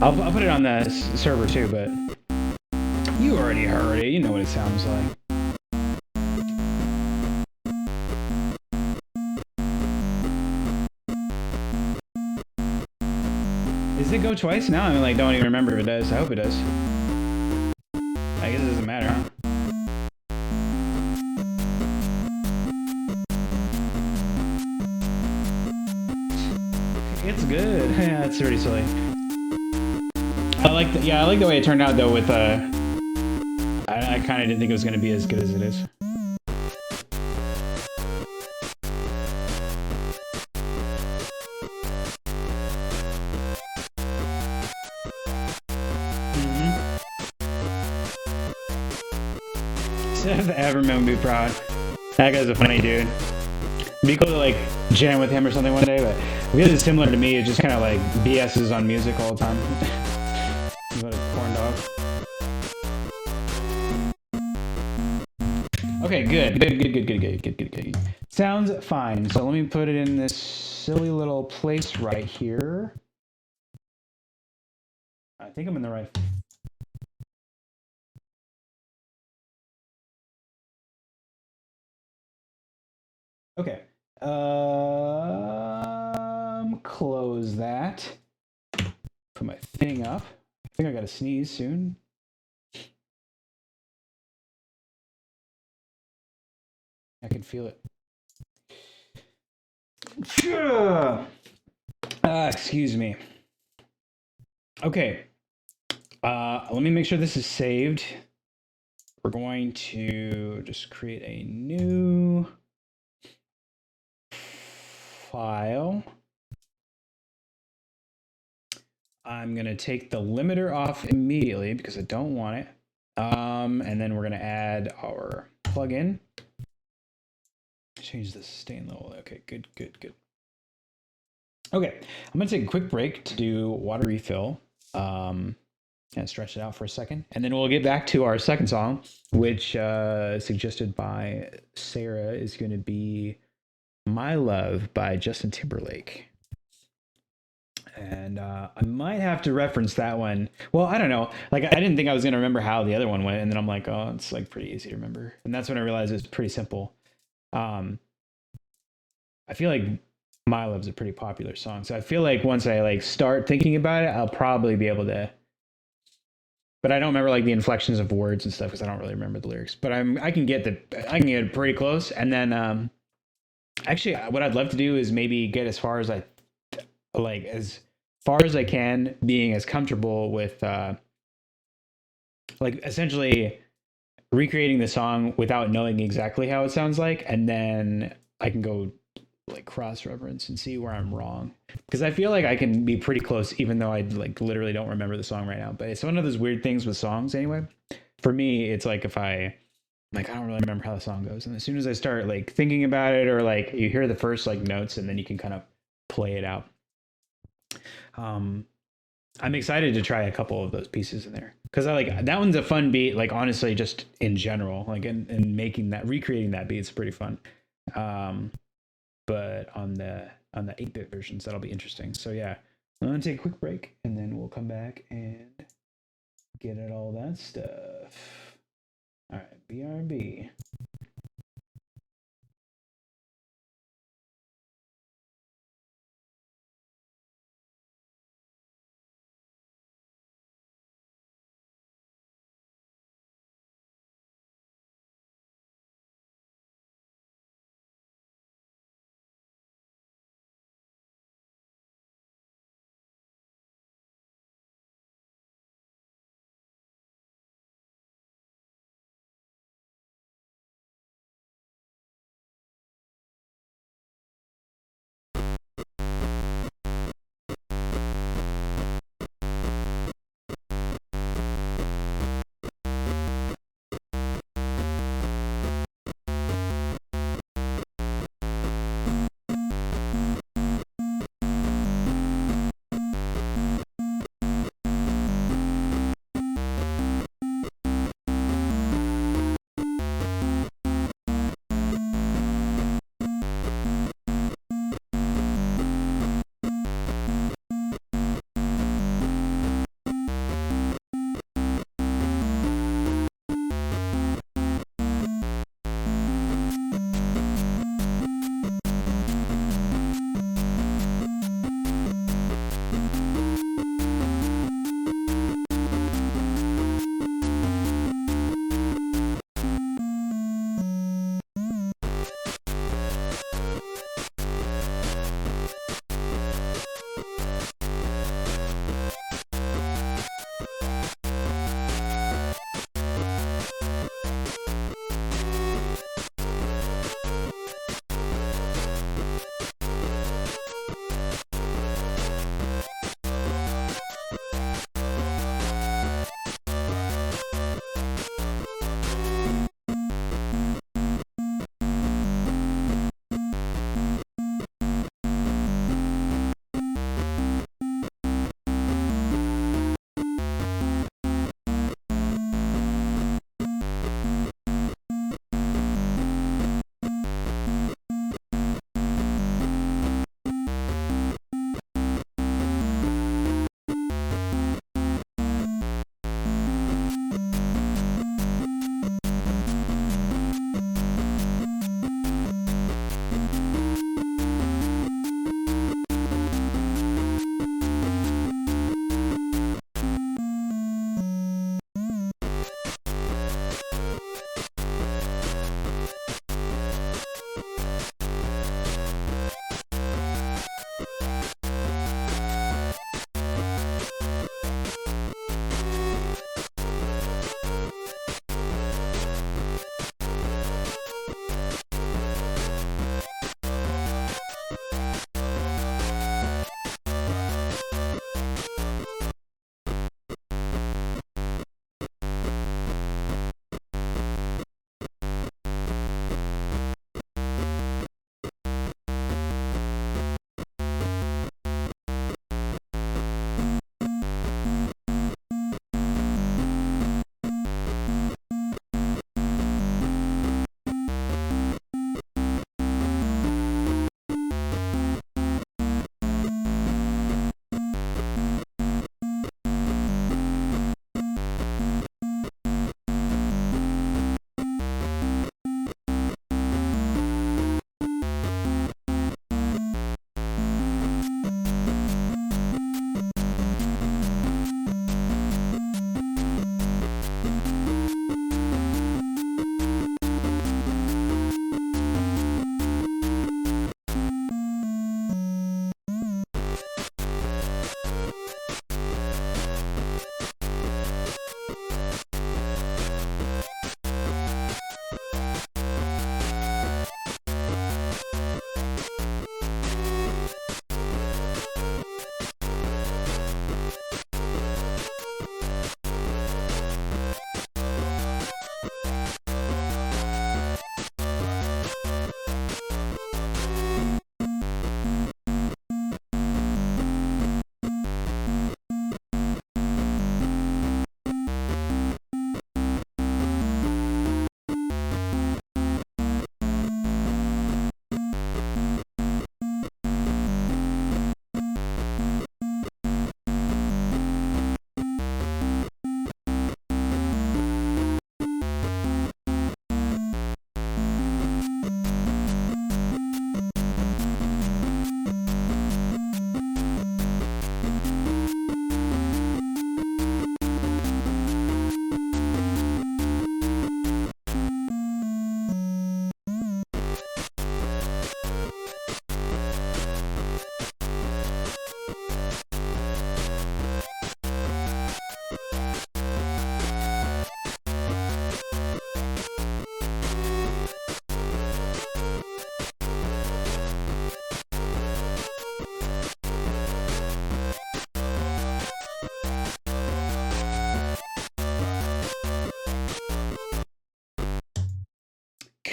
Speaker 1: I'll put it on the server too, but you already heard it. You know what it sounds like. Does it go twice? Now I like don't even remember if it does. I hope it does. I guess it doesn't matter, huh? It's good. Yeah, that's pretty silly. I like the way it turned out though. With I kind of didn't think it was gonna be as good as it is. Everyone would be proud. That guy's a funny dude. It'd be cool to like jam with him or something one day, but because it's similar to me, it just kind of like BS's on music all the time. What a corn dog. Okay, good. Sounds fine. So let me put it in this silly little place right here. I think I'm in the right. Okay. Close that. Put my thing up. I think I gotta sneeze soon. I can feel it. Excuse me. Okay. Let me make sure this is saved. We're going to just create a new file. I'm going to take the limiter off immediately because I don't want it. And then we're going to add our plugin. Change the sustain level. Okay, good. Okay, I'm going to take a quick break to do water refill. And stretch it out for a second. And then we'll get back to our second song, which suggested by Sarah is going to be My Love by Justin Timberlake. And I might have to reference that one. Well, I don't know. Like, I didn't think I was going to remember how the other one went. And then I'm like, oh, it's like pretty easy to remember. And that's when I realized it's pretty simple. I feel like My Love's a pretty popular song. So I feel like once I like start thinking about it, I'll probably be able to. But I don't remember like the inflections of words and stuff because I don't really remember the lyrics. But I can get it pretty close. And then actually, what I'd love to do is maybe get as far as I can, being as comfortable with like essentially recreating the song without knowing exactly how it sounds like, and then I can go like cross-reference and see where I'm wrong, because I feel like I can be pretty close even though I like literally don't remember the song right now. But it's one of those weird things with songs anyway. For me, it's like if I don't really remember how the song goes, and as soon as I start like thinking about it, or like you hear the first like notes and then you can kind of play it out. I'm excited to try a couple of those pieces in there because I like that one's a fun beat, like honestly just in general, like and making that, recreating that beat's pretty fun. But on the 8-bit versions, that'll be interesting. So yeah, I'm gonna take a quick break and then we'll come back and get at all that stuff. All right, BRB.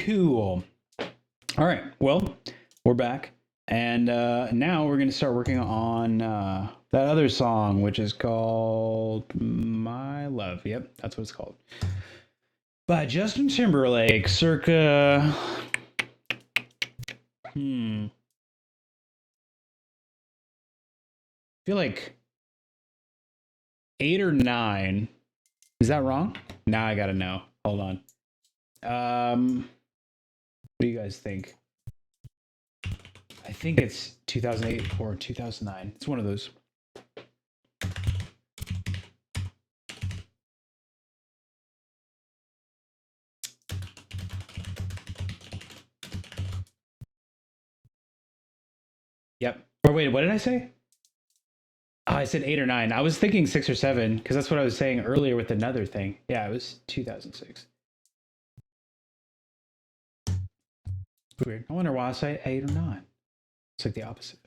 Speaker 1: Cool. All right. Well, we're back. And now we're going to start working on that other song, which is called My Love. Yep, that's what it's called. By Justin Timberlake, circa. I feel like 8 or 9. Is that wrong? Now I got to know. Hold on. What do you guys think? I think it's 2008 or 2009. It's one of those. Yep. Or wait, what did I say? Oh, I said 8 or 9. I was thinking 6 or 7 because that's what I was saying earlier with another thing. Yeah, it was 2006. Weird. I wonder why I say 8 or 9. It's like the opposite.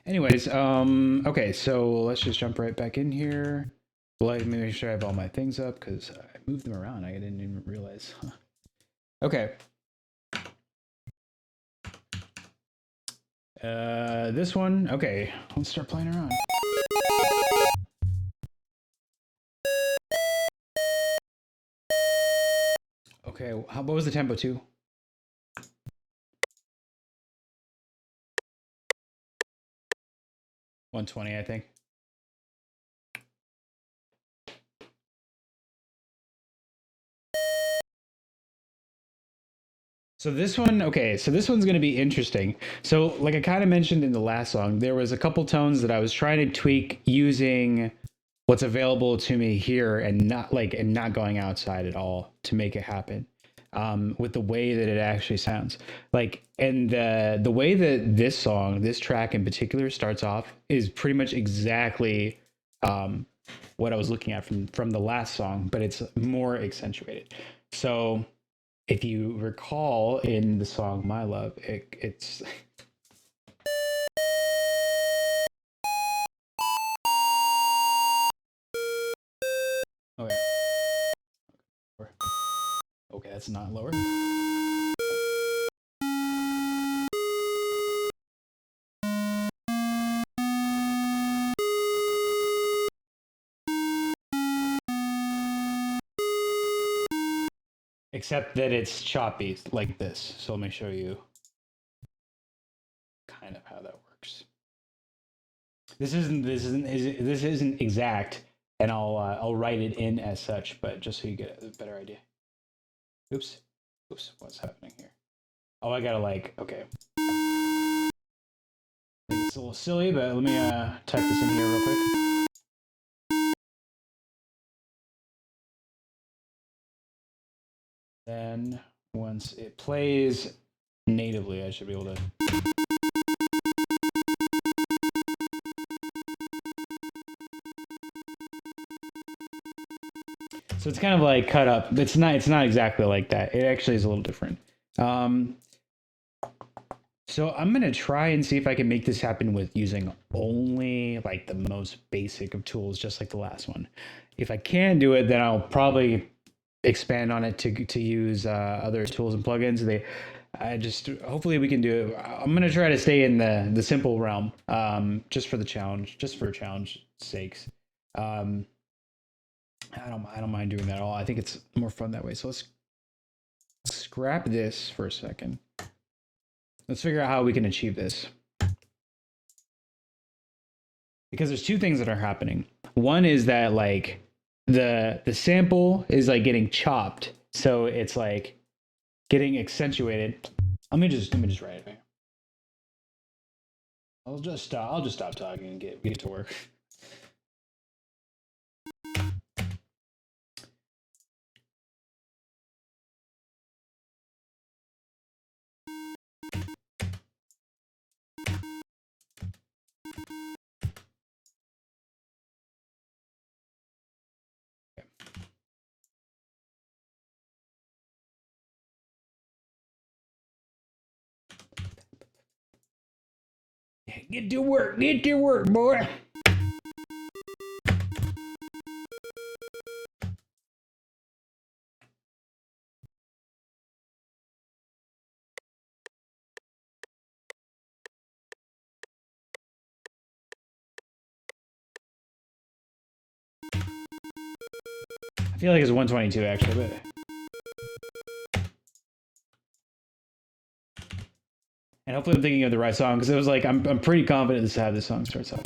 Speaker 1: Anyways, okay, so let's just jump right back in here. Let me make sure I have all my things up because I moved them around. I didn't even realize. Okay. This one. Okay, let's start playing around. Okay, what was the tempo too? 120, I think. So this one, okay, so this one's going to be interesting. So like I kind of mentioned in the last song, there was a couple tones that I was trying to tweak using what's available to me here and not going outside at all to make it happen. With the way that it actually sounds, like, and the way that this song, this track in particular, starts off is pretty much exactly what I was looking at from the last song, but it's more accentuated. So if you recall in the song "My Love," it's okay. Okay, that's not lower. Except that it's choppy like this. So let me show you kind of how that works. This isn't exact, and I'll write it in as such, but just so you get a better idea. Oops, what's happening here? Oh, I gotta okay. It's a little silly, but let me type this in here real quick. Then once it plays natively, I should be able to. So it's kind of like cut up. It's not exactly like that. It actually is a little different. So I'm gonna try and see if I can make this happen with using only like the most basic of tools, just like the last one. If I can do it, then I'll probably expand on it to use other tools and plugins. I just hopefully we can do it. I'm gonna try to stay in the simple realm, just for the challenge, just for challenge sakes. I don't mind doing that at all. I think it's more fun that way. So let's scrap this for a second. Let's figure out how we can achieve this. Because there's two things that are happening. One is that like the sample is like getting chopped, so it's like getting accentuated. Let me just write it here. I'll just stop talking and get to work. Get to work, boy. I feel like it's 122 actually, but and hopefully I'm thinking of the right song because it was like I'm pretty confident this is how this song starts off.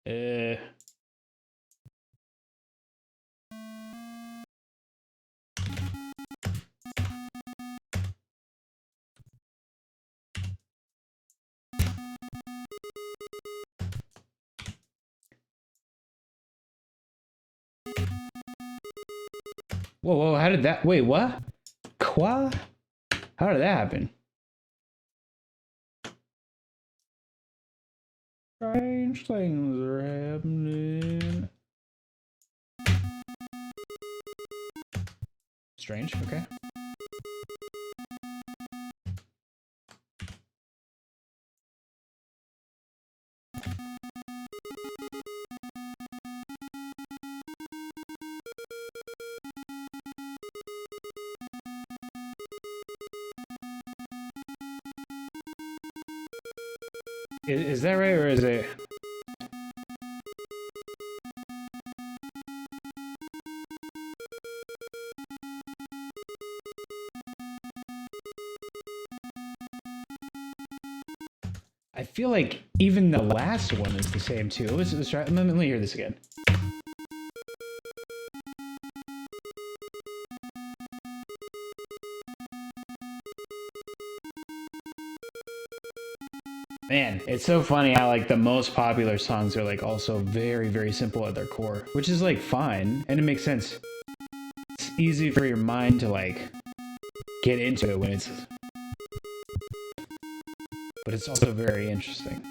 Speaker 1: Uh, whoa, whoa! How did that? Wait, what? Qua? How did that happen? Strange things are happening. Strange. Okay. Is that right, or is it? I feel like even the last one is the same too. Let's try. Let me hear this again. Man, it's so funny how like the most popular songs are like also very, very simple at their core, which is like fine and it makes sense. It's easy for your mind to like get into it when it's, but it's also very interesting.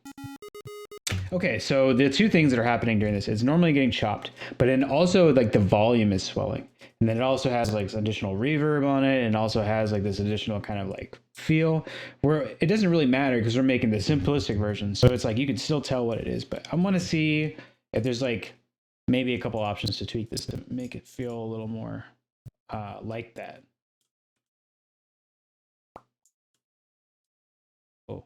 Speaker 1: Okay, so the two things that are happening during this, it's normally getting chopped, but then also like the volume is swelling. And then it also has like some additional reverb on it and also has like this additional kind of like feel where it doesn't really matter because we're making the simplistic version. So it's like you can still tell what it is, but I want to see if there's like maybe a couple options to tweak this to make it feel a little more like that. Oh.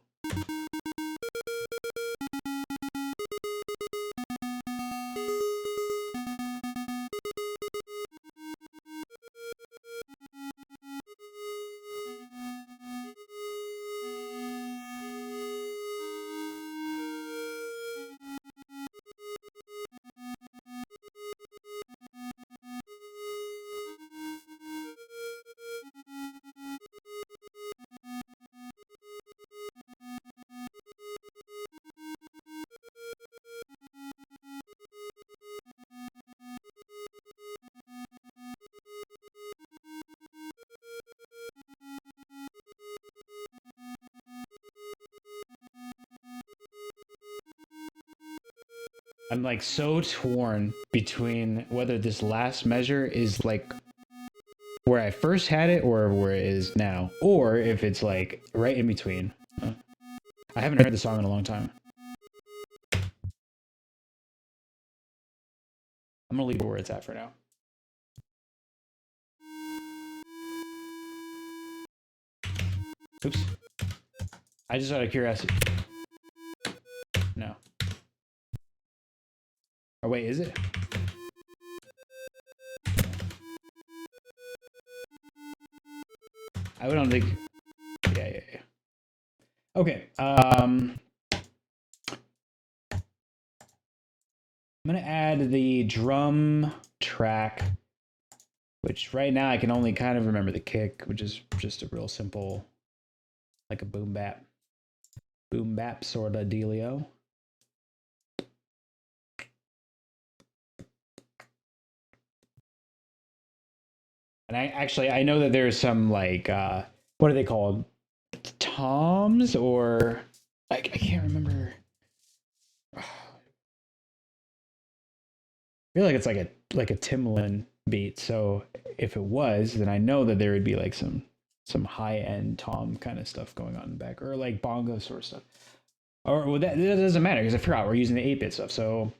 Speaker 1: I'm like so torn between whether this last measure is like where I first had it or where it is now, or if it's like right in between. I haven't heard the song in a long time. I'm gonna leave it where it's at for now. Oops. I just out of curiosity. No. Oh wait, is it? I don't think. Yeah. Okay. I'm gonna add the drum track, which right now I can only kind of remember the kick, which is just a real simple, like a boom bap sort of dealio. And I know that there's some like what are they called? Toms or I can't remember. I feel like it's like a Timbaland beat. So if it was, then I know that there would be like some high end tom kind of stuff going on in the back or like bongo sort of stuff. Or well, that doesn't matter because I forgot we're using the 8-bit stuff. So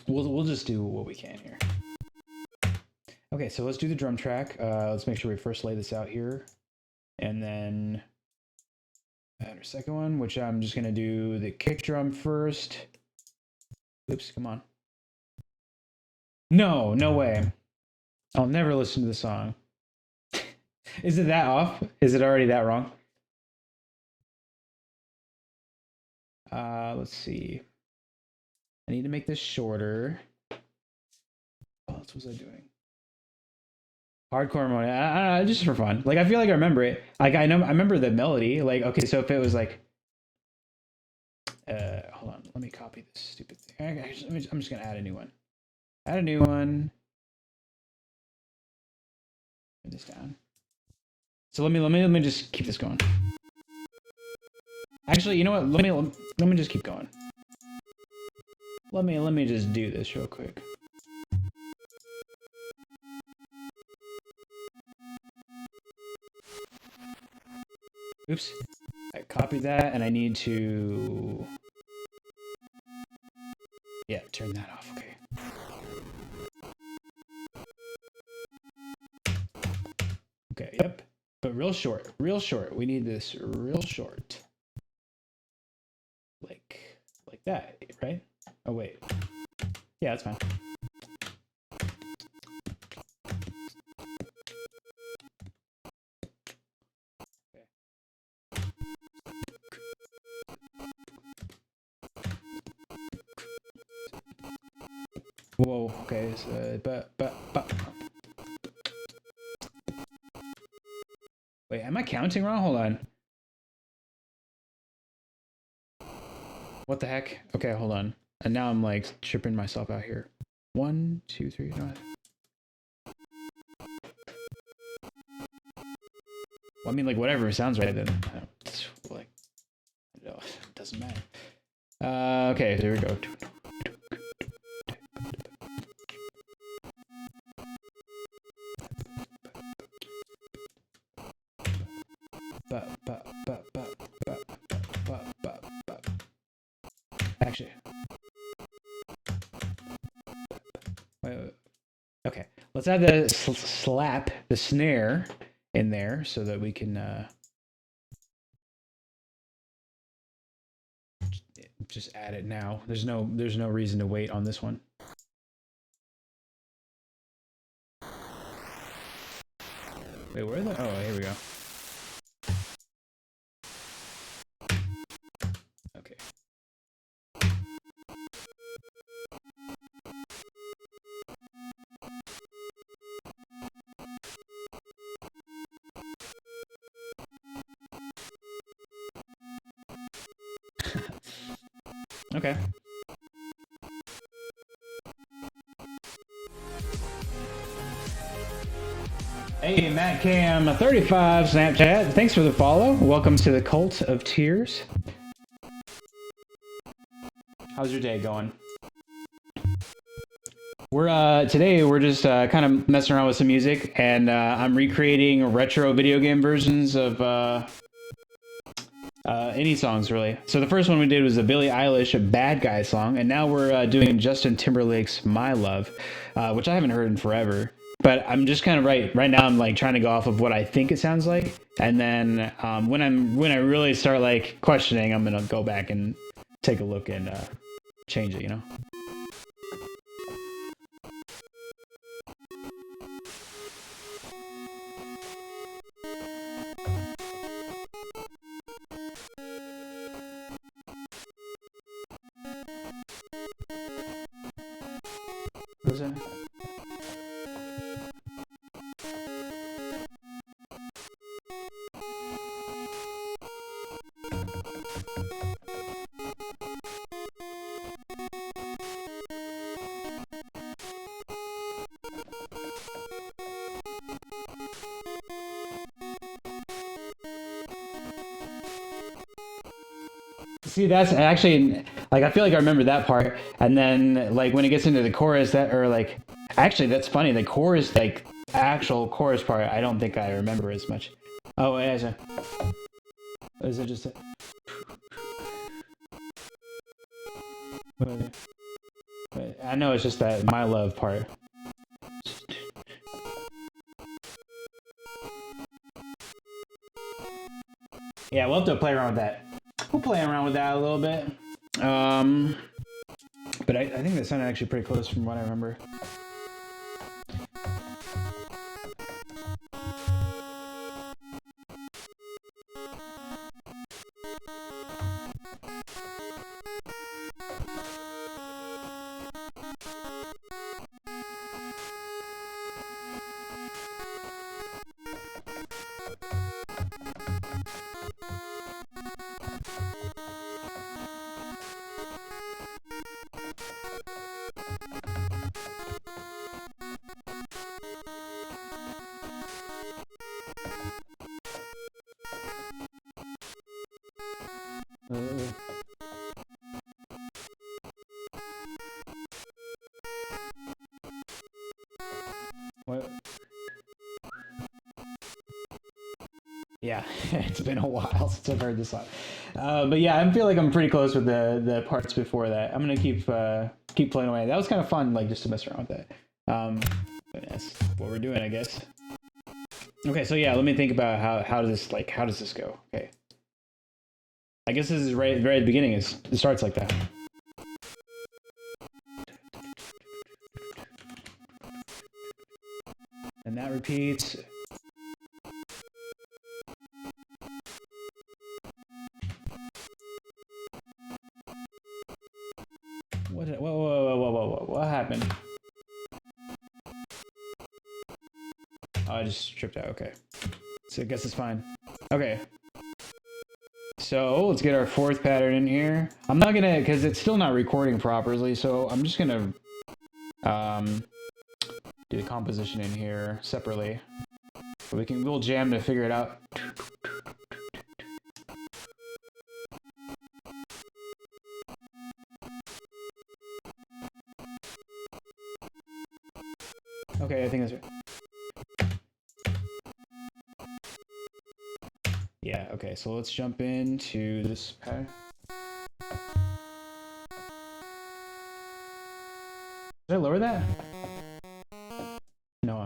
Speaker 1: we'll just do what we can here. Okay, so let's do the drum track. Let's make sure we first lay this out here, and then add our second one, which I'm just gonna do the kick drum first. Oops, come on. No, no way. I'll never listen to the song. Is it that off? Is it already that wrong? Let's see. I need to make this shorter. What else was I doing? Hardcore mode, just for fun. Like I feel like I remember it. Like I remember the melody. Like okay, so if it was like, hold on, let me copy this stupid thing. I'm just gonna add a new one. Add a new one. Put this down. So let me just keep this going. Actually, you know what? Let me just keep going. Let me just do this real quick. Oops. I copied that and I need to... Yeah, turn that off. Okay. Okay, yep. But real short. Real short. We need this real short. Like that, right? Oh, wait. Yeah, that's fine. Whoa, okay, so, but. Wait, am I counting wrong? Hold on. What the heck? Okay, hold on. And now I'm like tripping myself out here. 1, 2, 3, no. Well, I mean, like, whatever sounds right then. Like, no, it doesn't matter. Okay, there we go. Actually, wait. Okay, let's add the slap, the snare in there so that we can just add it now. There's no reason to wait on this one. Wait, where are the? Oh, here we go. Okay. Okay. Hey, Matt Cam 35 Snapchat. Thanks for the follow. Welcome to the Cult of Tears. How's your day going? Today we're just kind of messing around with some music, and I'm recreating retro video game versions of any songs really. So the first one we did was the Billie Eilish Bad Guy song, and now we're doing Justin Timberlake's My Love, which I haven't heard in forever. But I'm just kind of right now. I'm like trying to go off of what I think it sounds like, and then when I really start like questioning, I'm gonna go back and take a look and change it. You know. What was that? See, that's actually, like, I feel like I remember that part, and then, like, when it gets into the chorus, actually, that's funny, the chorus, like, actual chorus part, I don't think I remember as much. Oh, is it just But I know it's just that my love part. Yeah, we'll have to play around with that. We'll play around with that a little bit. But I think that sounded actually pretty close from what I remember. What? Yeah, it's been a while since I've heard this song. But yeah, I feel like I'm pretty close with the parts before that. I'm gonna keep playing away. That was kind of fun, like just to mess around with that. But that's what we're doing, I guess. Okay, so yeah, let me think about how does this go? Okay, I guess this is right at the beginning. It starts like that. And that repeats. What happened? Oh, I just tripped out. Okay, so I guess it's fine. Okay, so let's get our fourth pattern in here. I'm not gonna, because it's still not recording properly, so I'm just gonna do the composition in here separately. But we'll jam to figure it out. Okay, I think that's right. Yeah, okay, so let's jump into this pattern. Did I lower that? No.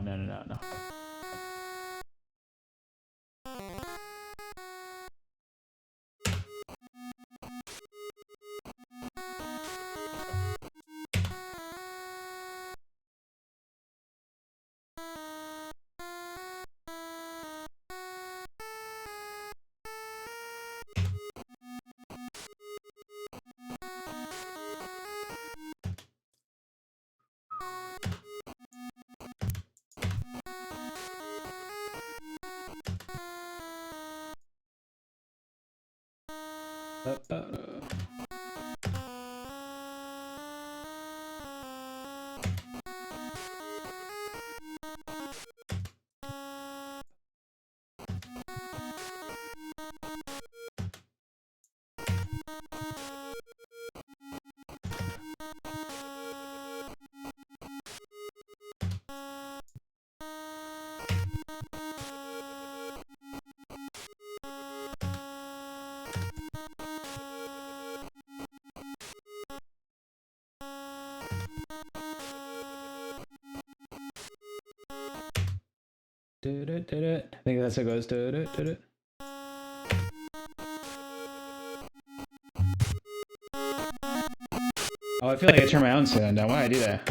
Speaker 1: I think that's how it goes. Oh, I feel like I turned my own sound down. Why did I do that?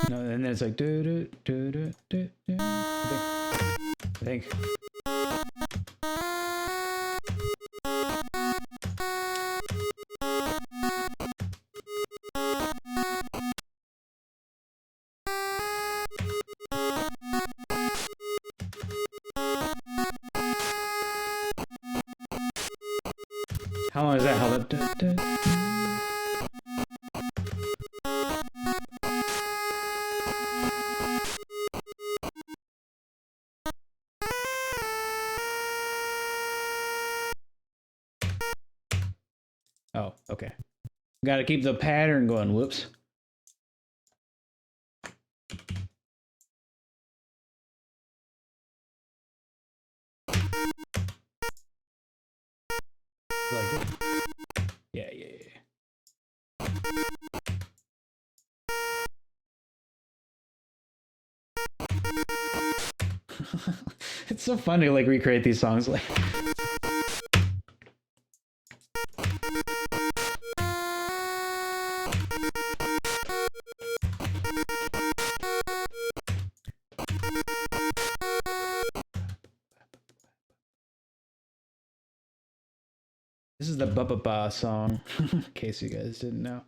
Speaker 1: No, and then it's like I think. How long is that? Hold up. Oh, okay. Gotta keep the pattern going. Whoops. Like it. Yeah. It's so fun to like recreate these songs. Like, this is the Ba Ba Ba song, in case you guys didn't know.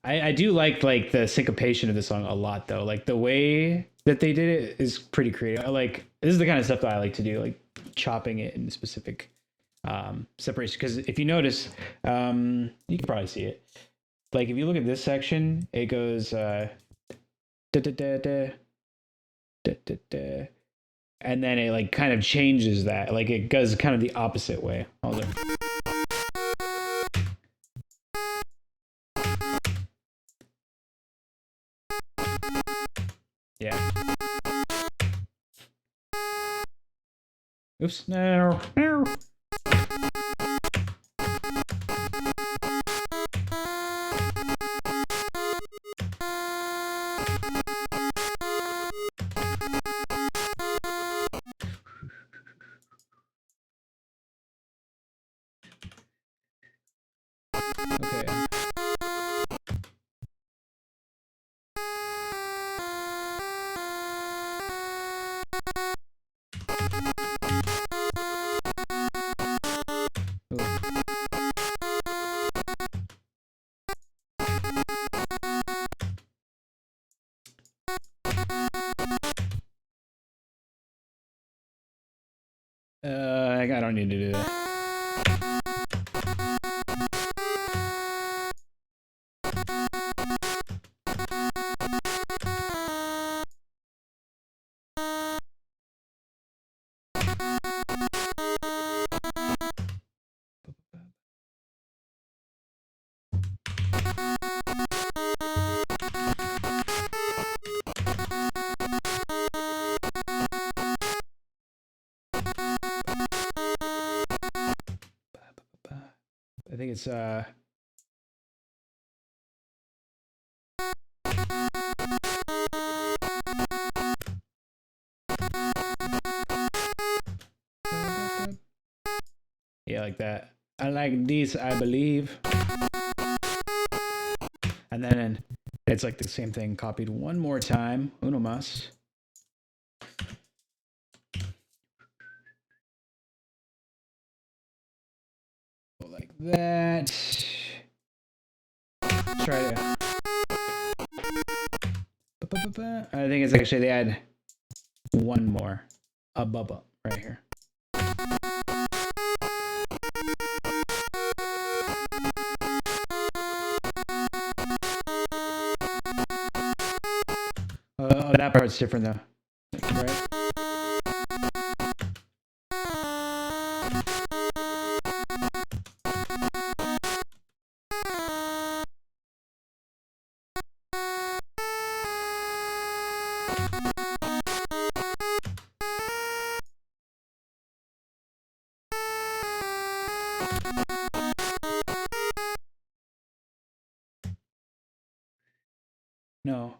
Speaker 1: I do like the syncopation of the song a lot though. Like the way that they did it is pretty creative. I like this is the kind of stuff that I like to do, like chopping it in specific separation. Because if you notice, you can probably see it. Like if you look at this section, it goes da da da da da da da, and then it like kind of changes that. Like it goes kind of the opposite way. Hold on. Yeah. Oops. No. No. Okay. I don't need to do that. I think it's yeah, like that. I like this, I believe. And then it's like the same thing copied one more time. Uno mas. Like that. Try to. I think it's actually they add one more. A bubba right here. Oh, that part's different though. Right? No.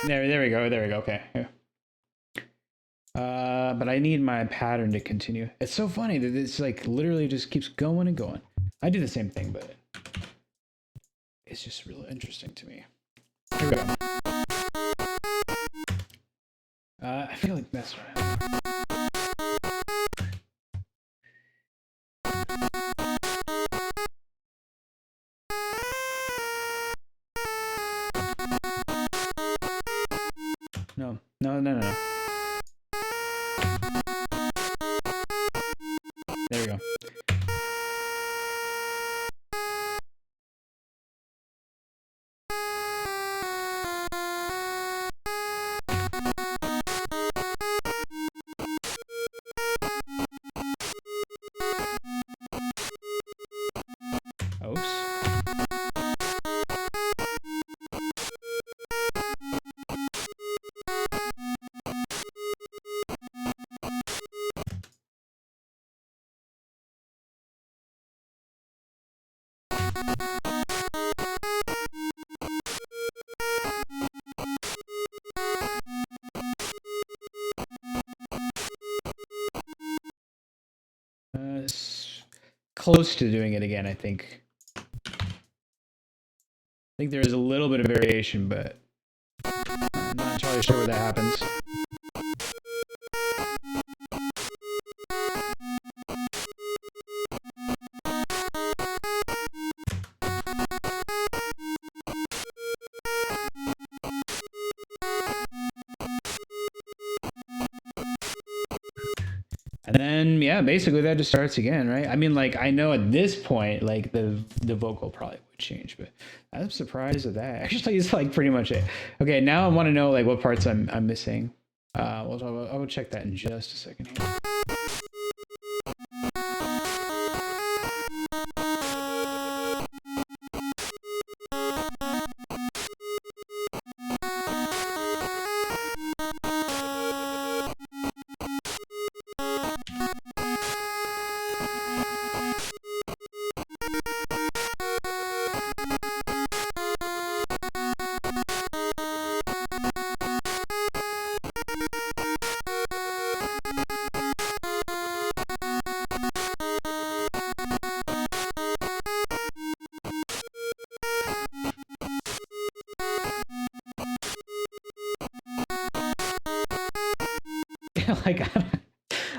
Speaker 1: There we go. There we go. Okay. Yeah. But I need my pattern to continue. It's so funny that it's like literally just keeps going and going. I do the same thing, but it's just really interesting to me. Here we go. I feel like that's right. No, no, no, no, no. There we go. Oops. Close to doing it again, I think. I think there is a little bit of variation, but I'm not entirely sure where that happens. And then yeah, basically that just starts again, right? I mean, like I know at this point, like the vocal probably would change, but I'm surprised at that. Actually, it's like pretty much it. Okay, now I want to know like what parts I'm missing. Well, I will check that in just a second here. Like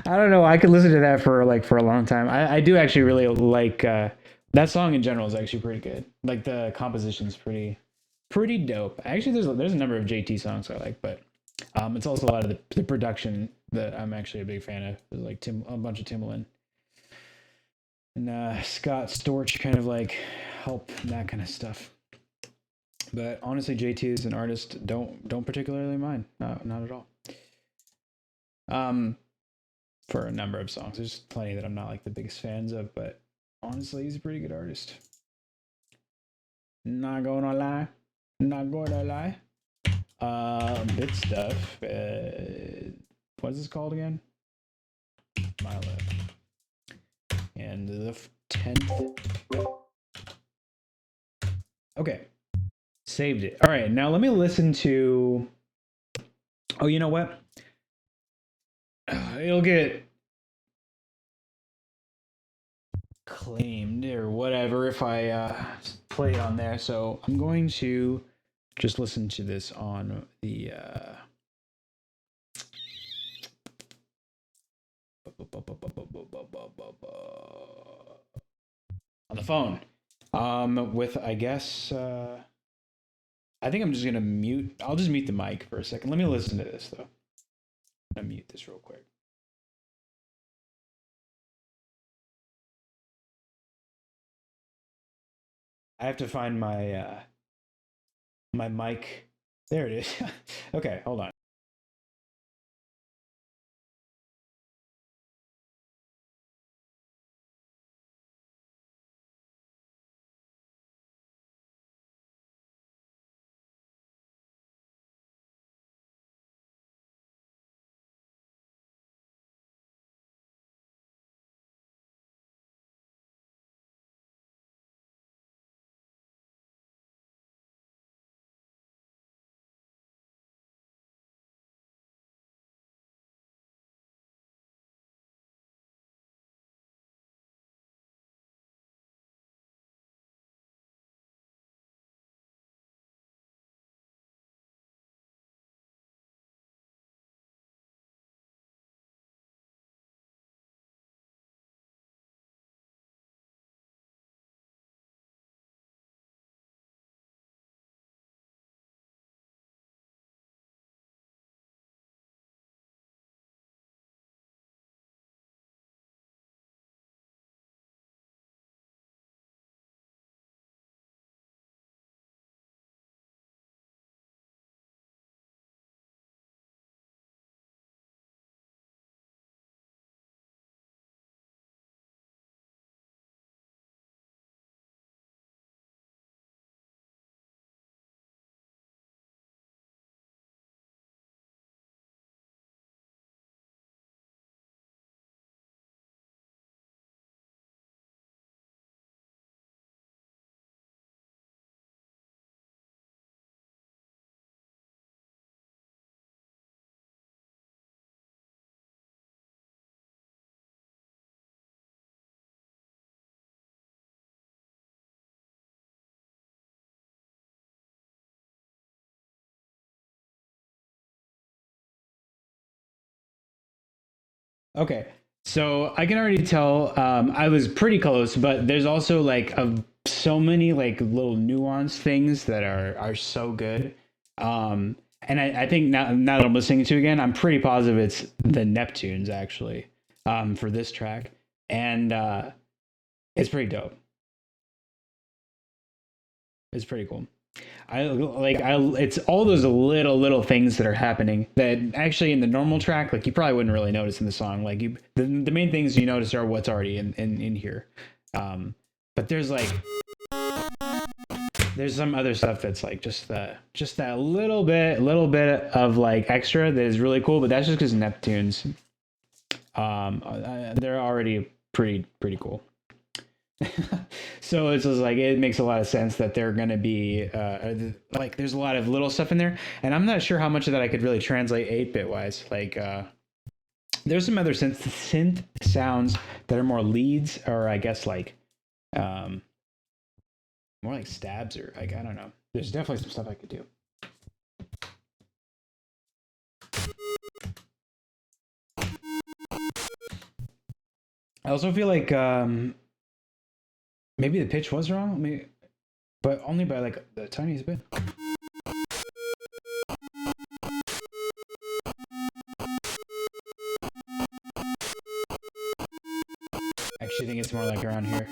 Speaker 1: I don't know. I could listen to that for a long time. I do actually really like that song in general is actually pretty good. Like the composition's pretty dope. Actually, there's a number of JT songs I like, but it's also a lot of the production that I'm actually a big fan of. There's like a bunch of Timbaland and Scott Storch kind of like help that kind of stuff. But honestly, JT as an artist don't particularly mind. Not at all. Um, for a number of songs. There's plenty that I'm not like the biggest fans of, but honestly, he's a pretty good artist. Not gonna lie. Not gonna lie. Bit stuff. What is this called again? Milo. And the 10th. Okay. Saved it. All right. Now let me listen to. Oh, you know what? It'll get claimed or whatever if I play it on there. So I'm going to just listen to this on the on the phone. With I guess I think I'm just gonna mute. I'll just mute the mic for a second. Let me listen to this though. I'm gonna mute this real quick. I have to find my mic. There it is. Okay, hold on. Okay, so I can already tell I was pretty close, but there's also like so many like little nuanced things that are so good. And I think now that I'm listening to it again, I'm pretty positive it's the Neptunes actually for this track, and it's pretty dope. It's pretty cool. I it's all those little things that are happening that actually in the normal track like you probably wouldn't really notice in the song. Like the main things you notice are what's already in here. But there's some other stuff that's like just that little bit of like extra that is really cool, but that's just because Neptunes they're already pretty cool. So it's just like it makes a lot of sense that they're going to be like there's a lot of little stuff in there, and I'm not sure how much of that I could really translate 8-bit wise. Like there's some other synth sounds that are more leads, or I guess like um, more like stabs, or like I don't know. There's definitely some stuff I could do. I also feel like maybe the pitch was wrong, maybe, but only by like the tiniest bit. I actually think it's more like around here.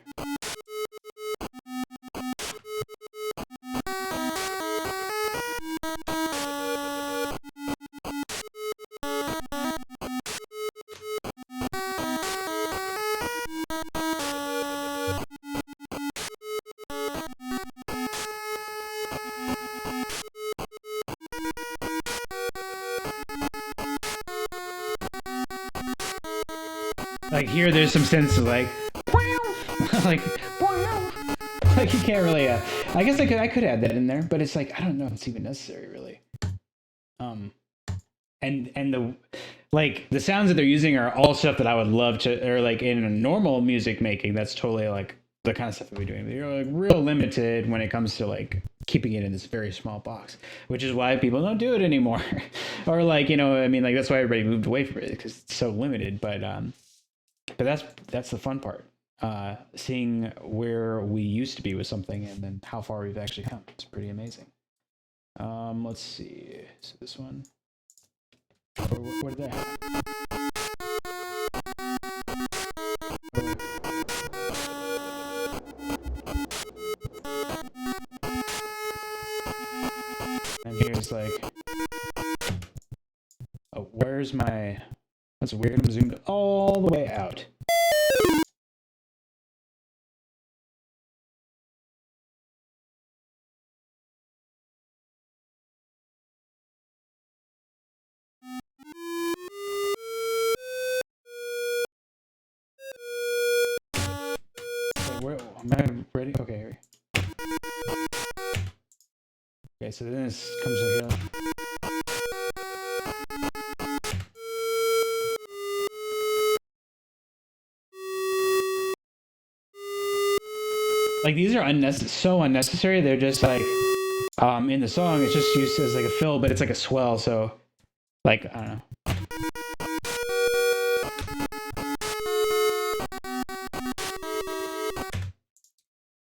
Speaker 1: Like here, there's some sense of like, like, like you can't really. I guess I could add that in there, but it's like I don't know if it's even necessary really. Um, and the like the sounds that they're using are all stuff that I would love to, or like in a normal music making, that's totally like the kind of stuff that we're doing. They're like real limited when it comes to like keeping it in this very small box, which is why people don't do it anymore, or like I mean like that's why everybody moved away from it because it's so limited. But that's the fun part. Seeing where we used to be with something and then how far we've actually come. It's pretty amazing. Let's see. So this one. What did that And here's like, oh, where's my? That's weird. I'm zoomed all the way out. Where am I ready? Okay, here. Okay, so then this comes in here. Like these are so unnecessary. They're just like in the song it's just used as like a fill, but it's like a swell, so like I don't know.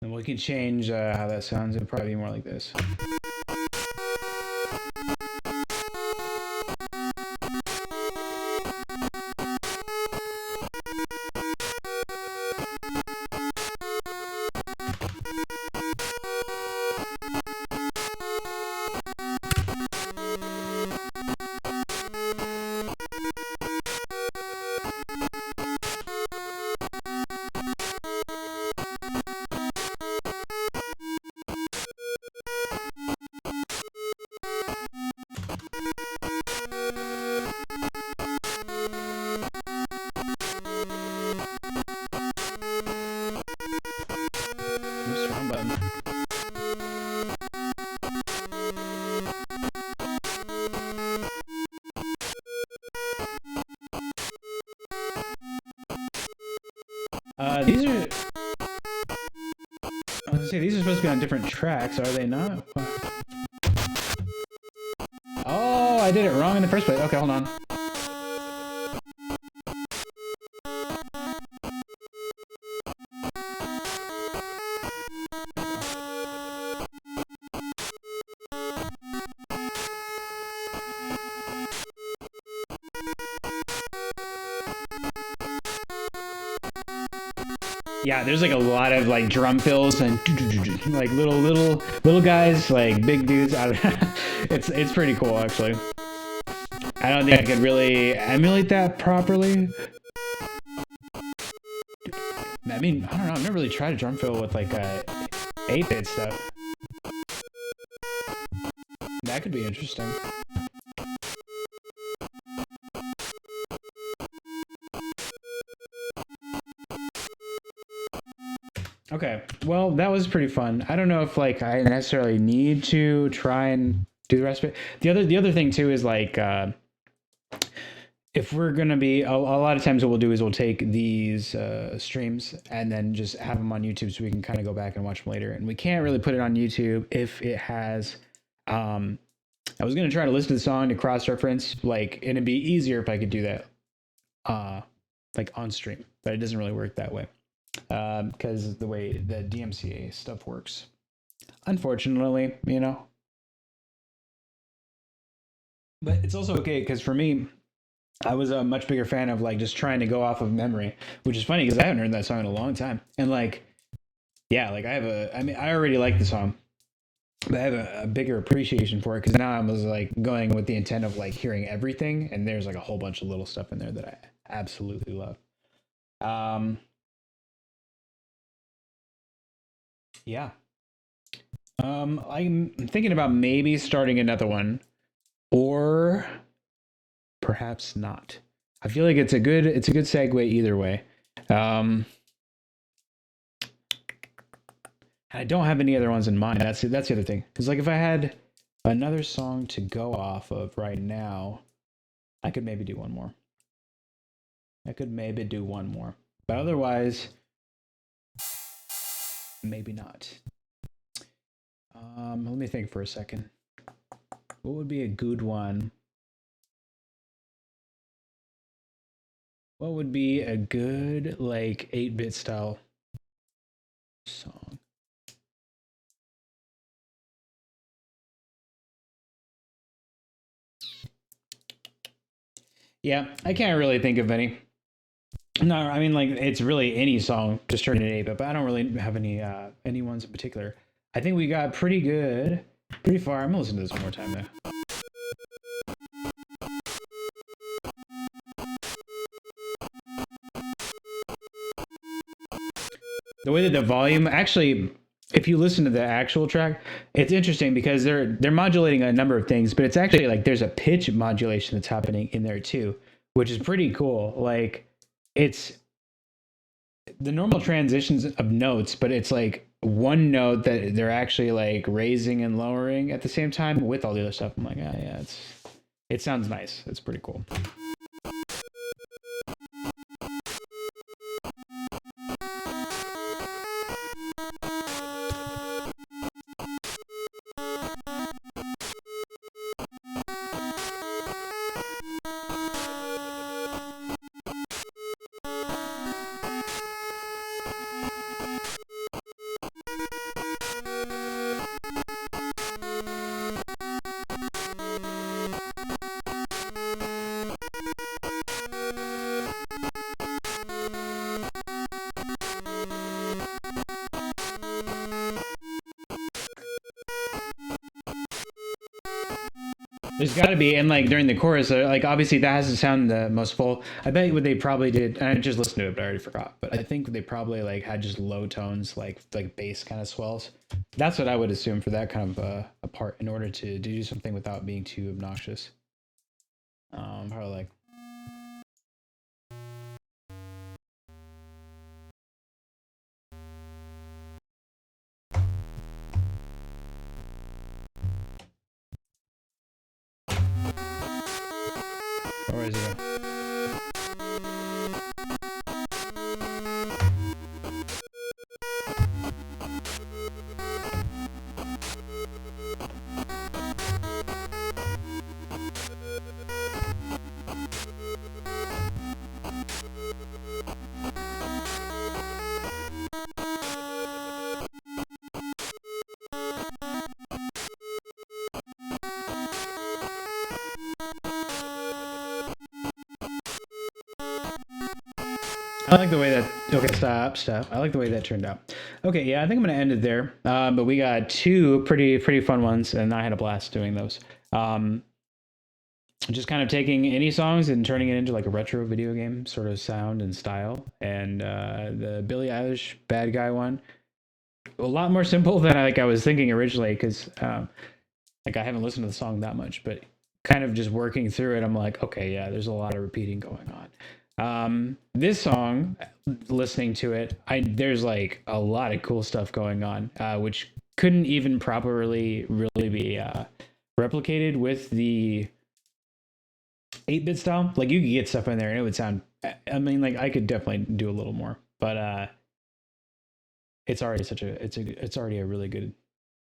Speaker 1: And we can change how that sounds. It'd probably be more like this. Oops, wrong button. These are. I was gonna say these are supposed to be on different tracks, are they not? Oh, I did it wrong in the first place. Okay, hold on. Yeah, there's like a lot of like drum fills and like little guys, like big dudes. It's pretty cool actually. I don't think I could really emulate that properly. I mean, I don't know. I've never really tried a drum fill with like 8-bit stuff. That could be interesting. Okay, well, that was pretty fun. I don't know if like I necessarily need to try and do the rest of it. The other thing too is like if we're gonna be a lot of times what we'll do is we'll take these streams and then just have them on YouTube so we can kind of go back and watch them later. And we can't really put it on YouTube if it has. I was gonna try to listen to the song to cross-reference, like, and it'd be easier if I could do that, like on stream, but it doesn't really work that way. Because the way the DMCA stuff works, unfortunately, you know. But it's also okay because for me, I was a much bigger fan of like just trying to go off of memory, which is funny because I haven't heard that song in a long time. And like, yeah, like I mean, I already like the song, but I have a bigger appreciation for it because now I was like going with the intent of like hearing everything, and there's like a whole bunch of little stuff in there that I absolutely love. Um, yeah. I'm thinking about maybe starting another one, or perhaps not. I feel like it's a good segue either way. I don't have any other ones in mind. That's the other thing. Because like if I had another song to go off of right now, I could maybe do one more. But otherwise, maybe not. Let me think for a second. What would be a good one? What would be a good like 8-bit style song? Yeah, I can't really think of any. No, I mean like it's really any song just turning it 8-bit, but I don't really have any ones in particular. I think we got pretty good, pretty far. I'm gonna listen to this one more time though. The way that the volume actually, if you listen to the actual track, it's interesting because they're modulating a number of things, but it's actually like there's a pitch modulation that's happening in there too, which is pretty cool. Like it's the normal transitions of notes, but it's like one note that they're actually like raising and lowering at the same time with all the other stuff. I'm like, ah, yeah, it sounds nice. It's pretty cool. There's got to be, and like during the chorus, like obviously that has to sound the most full. I bet what they probably did, and I just listened to it, but I already forgot. But I think they probably like had just low tones, like bass kind of swells. That's what I would assume for that kind of a part in order to do something without being too obnoxious. Probably like. Where is it? I like the way that. Okay, stop. I like the way that turned out. Okay, yeah, I think I'm gonna end it there. But we got two pretty fun ones, and I had a blast doing those. Um, just kind of taking any songs and turning it into like a retro video game sort of sound and style. And the Billie Eilish "Bad Guy" one, a lot more simple than I was thinking originally, because like I haven't listened to the song that much, but kind of just working through it, I'm like, okay, yeah, there's a lot of repeating going on. This song, listening to it, there's like a lot of cool stuff going on, which couldn't even properly really be replicated with the 8-bit style. Like you could get stuff in there and it would sound. I mean, like I could definitely do a little more, but it's already it's already a really good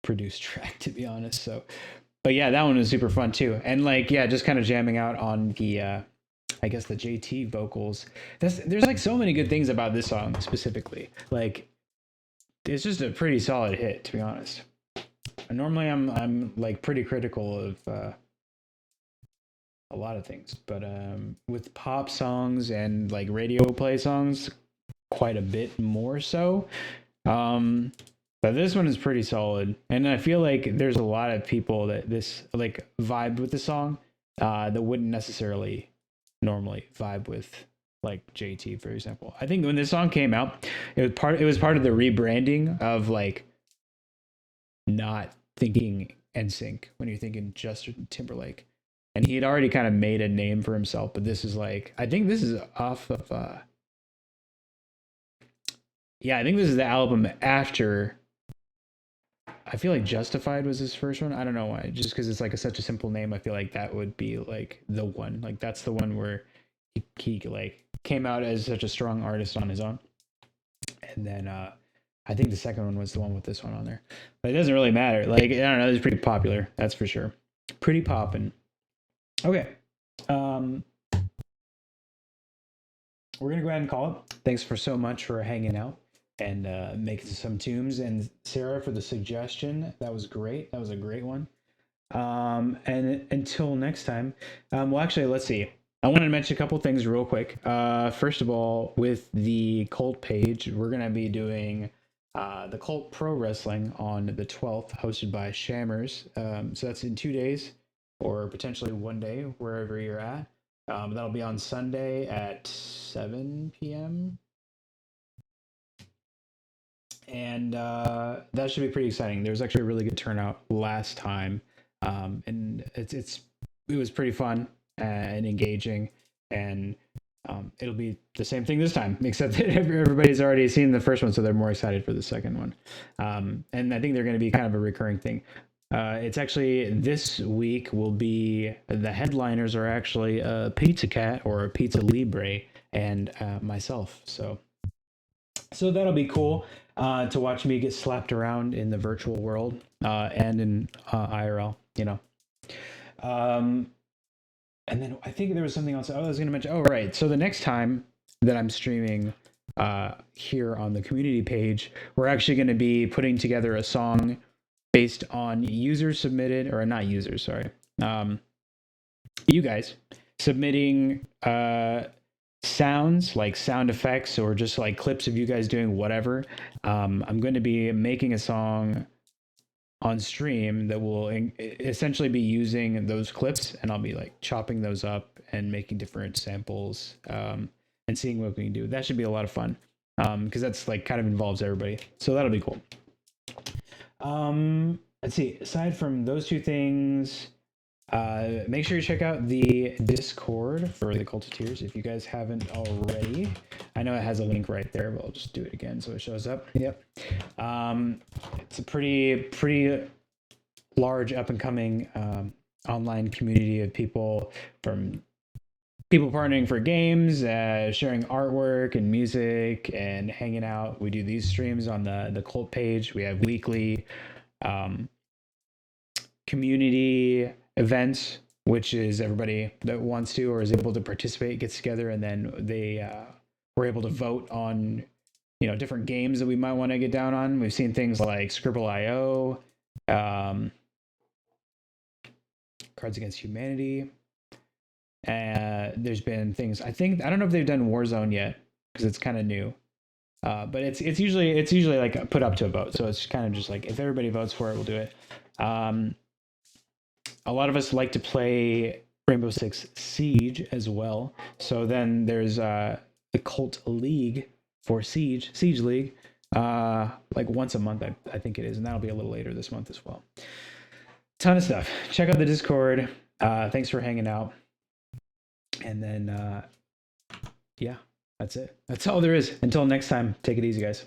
Speaker 1: produced track, to be honest. So, but yeah, that one was super fun too, and like yeah, just kind of jamming out on the I guess the JT vocals. There's like so many good things about this song specifically. Like it's just a pretty solid hit, to be honest. And normally I'm like pretty critical of a lot of things, but with pop songs and like radio play songs, quite a bit more so. Um, but this one is pretty solid, and I feel like there's a lot of people that this like vibe with the song that wouldn't necessarily normally vibe with like JT, for example. I think when this song came out, it was part of the rebranding of like not thinking NSYNC when you're thinking Justin Timberlake. And he had already kind of made a name for himself, but this is like I think this is off of yeah, I think this is the album after. I feel like Justified was his first one. I don't know why. Just because it's like such a simple name, I feel like that would be like the one. Like that's the one where he like came out as such a strong artist on his own. And then I think the second one was the one with this one on there. But it doesn't really matter. Like I don't know, it's pretty popular. That's for sure. Pretty poppin'. Okay. Um, we're gonna go ahead and call it. Thanks for so much for hanging out and making some tunes. And Sarah for the suggestion. That was great. That was a great one. And until next time, well, actually, let's see. I wanted to mention a couple things real quick. First of all, with the Cult page, we're gonna be doing the Cult Pro Wrestling on the 12th, hosted by Shammers. So that's in 2 days, or potentially one day, wherever you're at. That'll be on Sunday at 7 p.m. And that should be pretty exciting. There was actually a really good turnout last time, and it was pretty fun and engaging, and it'll be the same thing this time, except that everybody's already seen the first one, so they're more excited for the second one. And I think they're going to be kind of a recurring thing. It's actually this week will be the headliners are actually a Pizza Cat or a Pizza Libre and myself. So that'll be cool to watch me get slapped around in the virtual world and in IRL, you know. Um, and then I think there was something else I was going to mention. Oh, right. So the next time that I'm streaming here on the community page, we're actually going to be putting together a song based on users submitted, or not users, sorry. You guys submitting sounds like sound effects or just like clips of you guys doing whatever. I'm going to be making a song on stream that will essentially be using those clips, and I'll be like chopping those up and making different samples and seeing what we can do. That should be a lot of fun because that's like kind of involves everybody. So that'll be cool. Let's see. Aside from those two things, make sure you check out the Discord for the Cult of Tears if you guys haven't already. I know it has a link right there, but I'll just do it again so it shows up. Yep. It's a pretty large up and coming online community of people, from people partnering for games, sharing artwork and music, and hanging out. We do these streams on the Cult page. We have weekly community events, which is everybody that wants to or is able to participate gets together, and then they were able to vote on different games that we might want to get down on. We've seen things like Scribble.io, Cards Against Humanity. There's been things, I don't know if they've done Warzone yet, because it's kind of new. But it's usually like put up to a vote, so it's kind of just like if everybody votes for it, we'll do it. A lot of us like to play Rainbow Six Siege as well. So then there's the Cult League for Siege League, like once a month, I think it is, and that'll be a little later this month as well. Ton of stuff. Check out the Discord. Thanks for hanging out. And then, yeah, that's it. That's all there is. Until next time, take it easy, guys.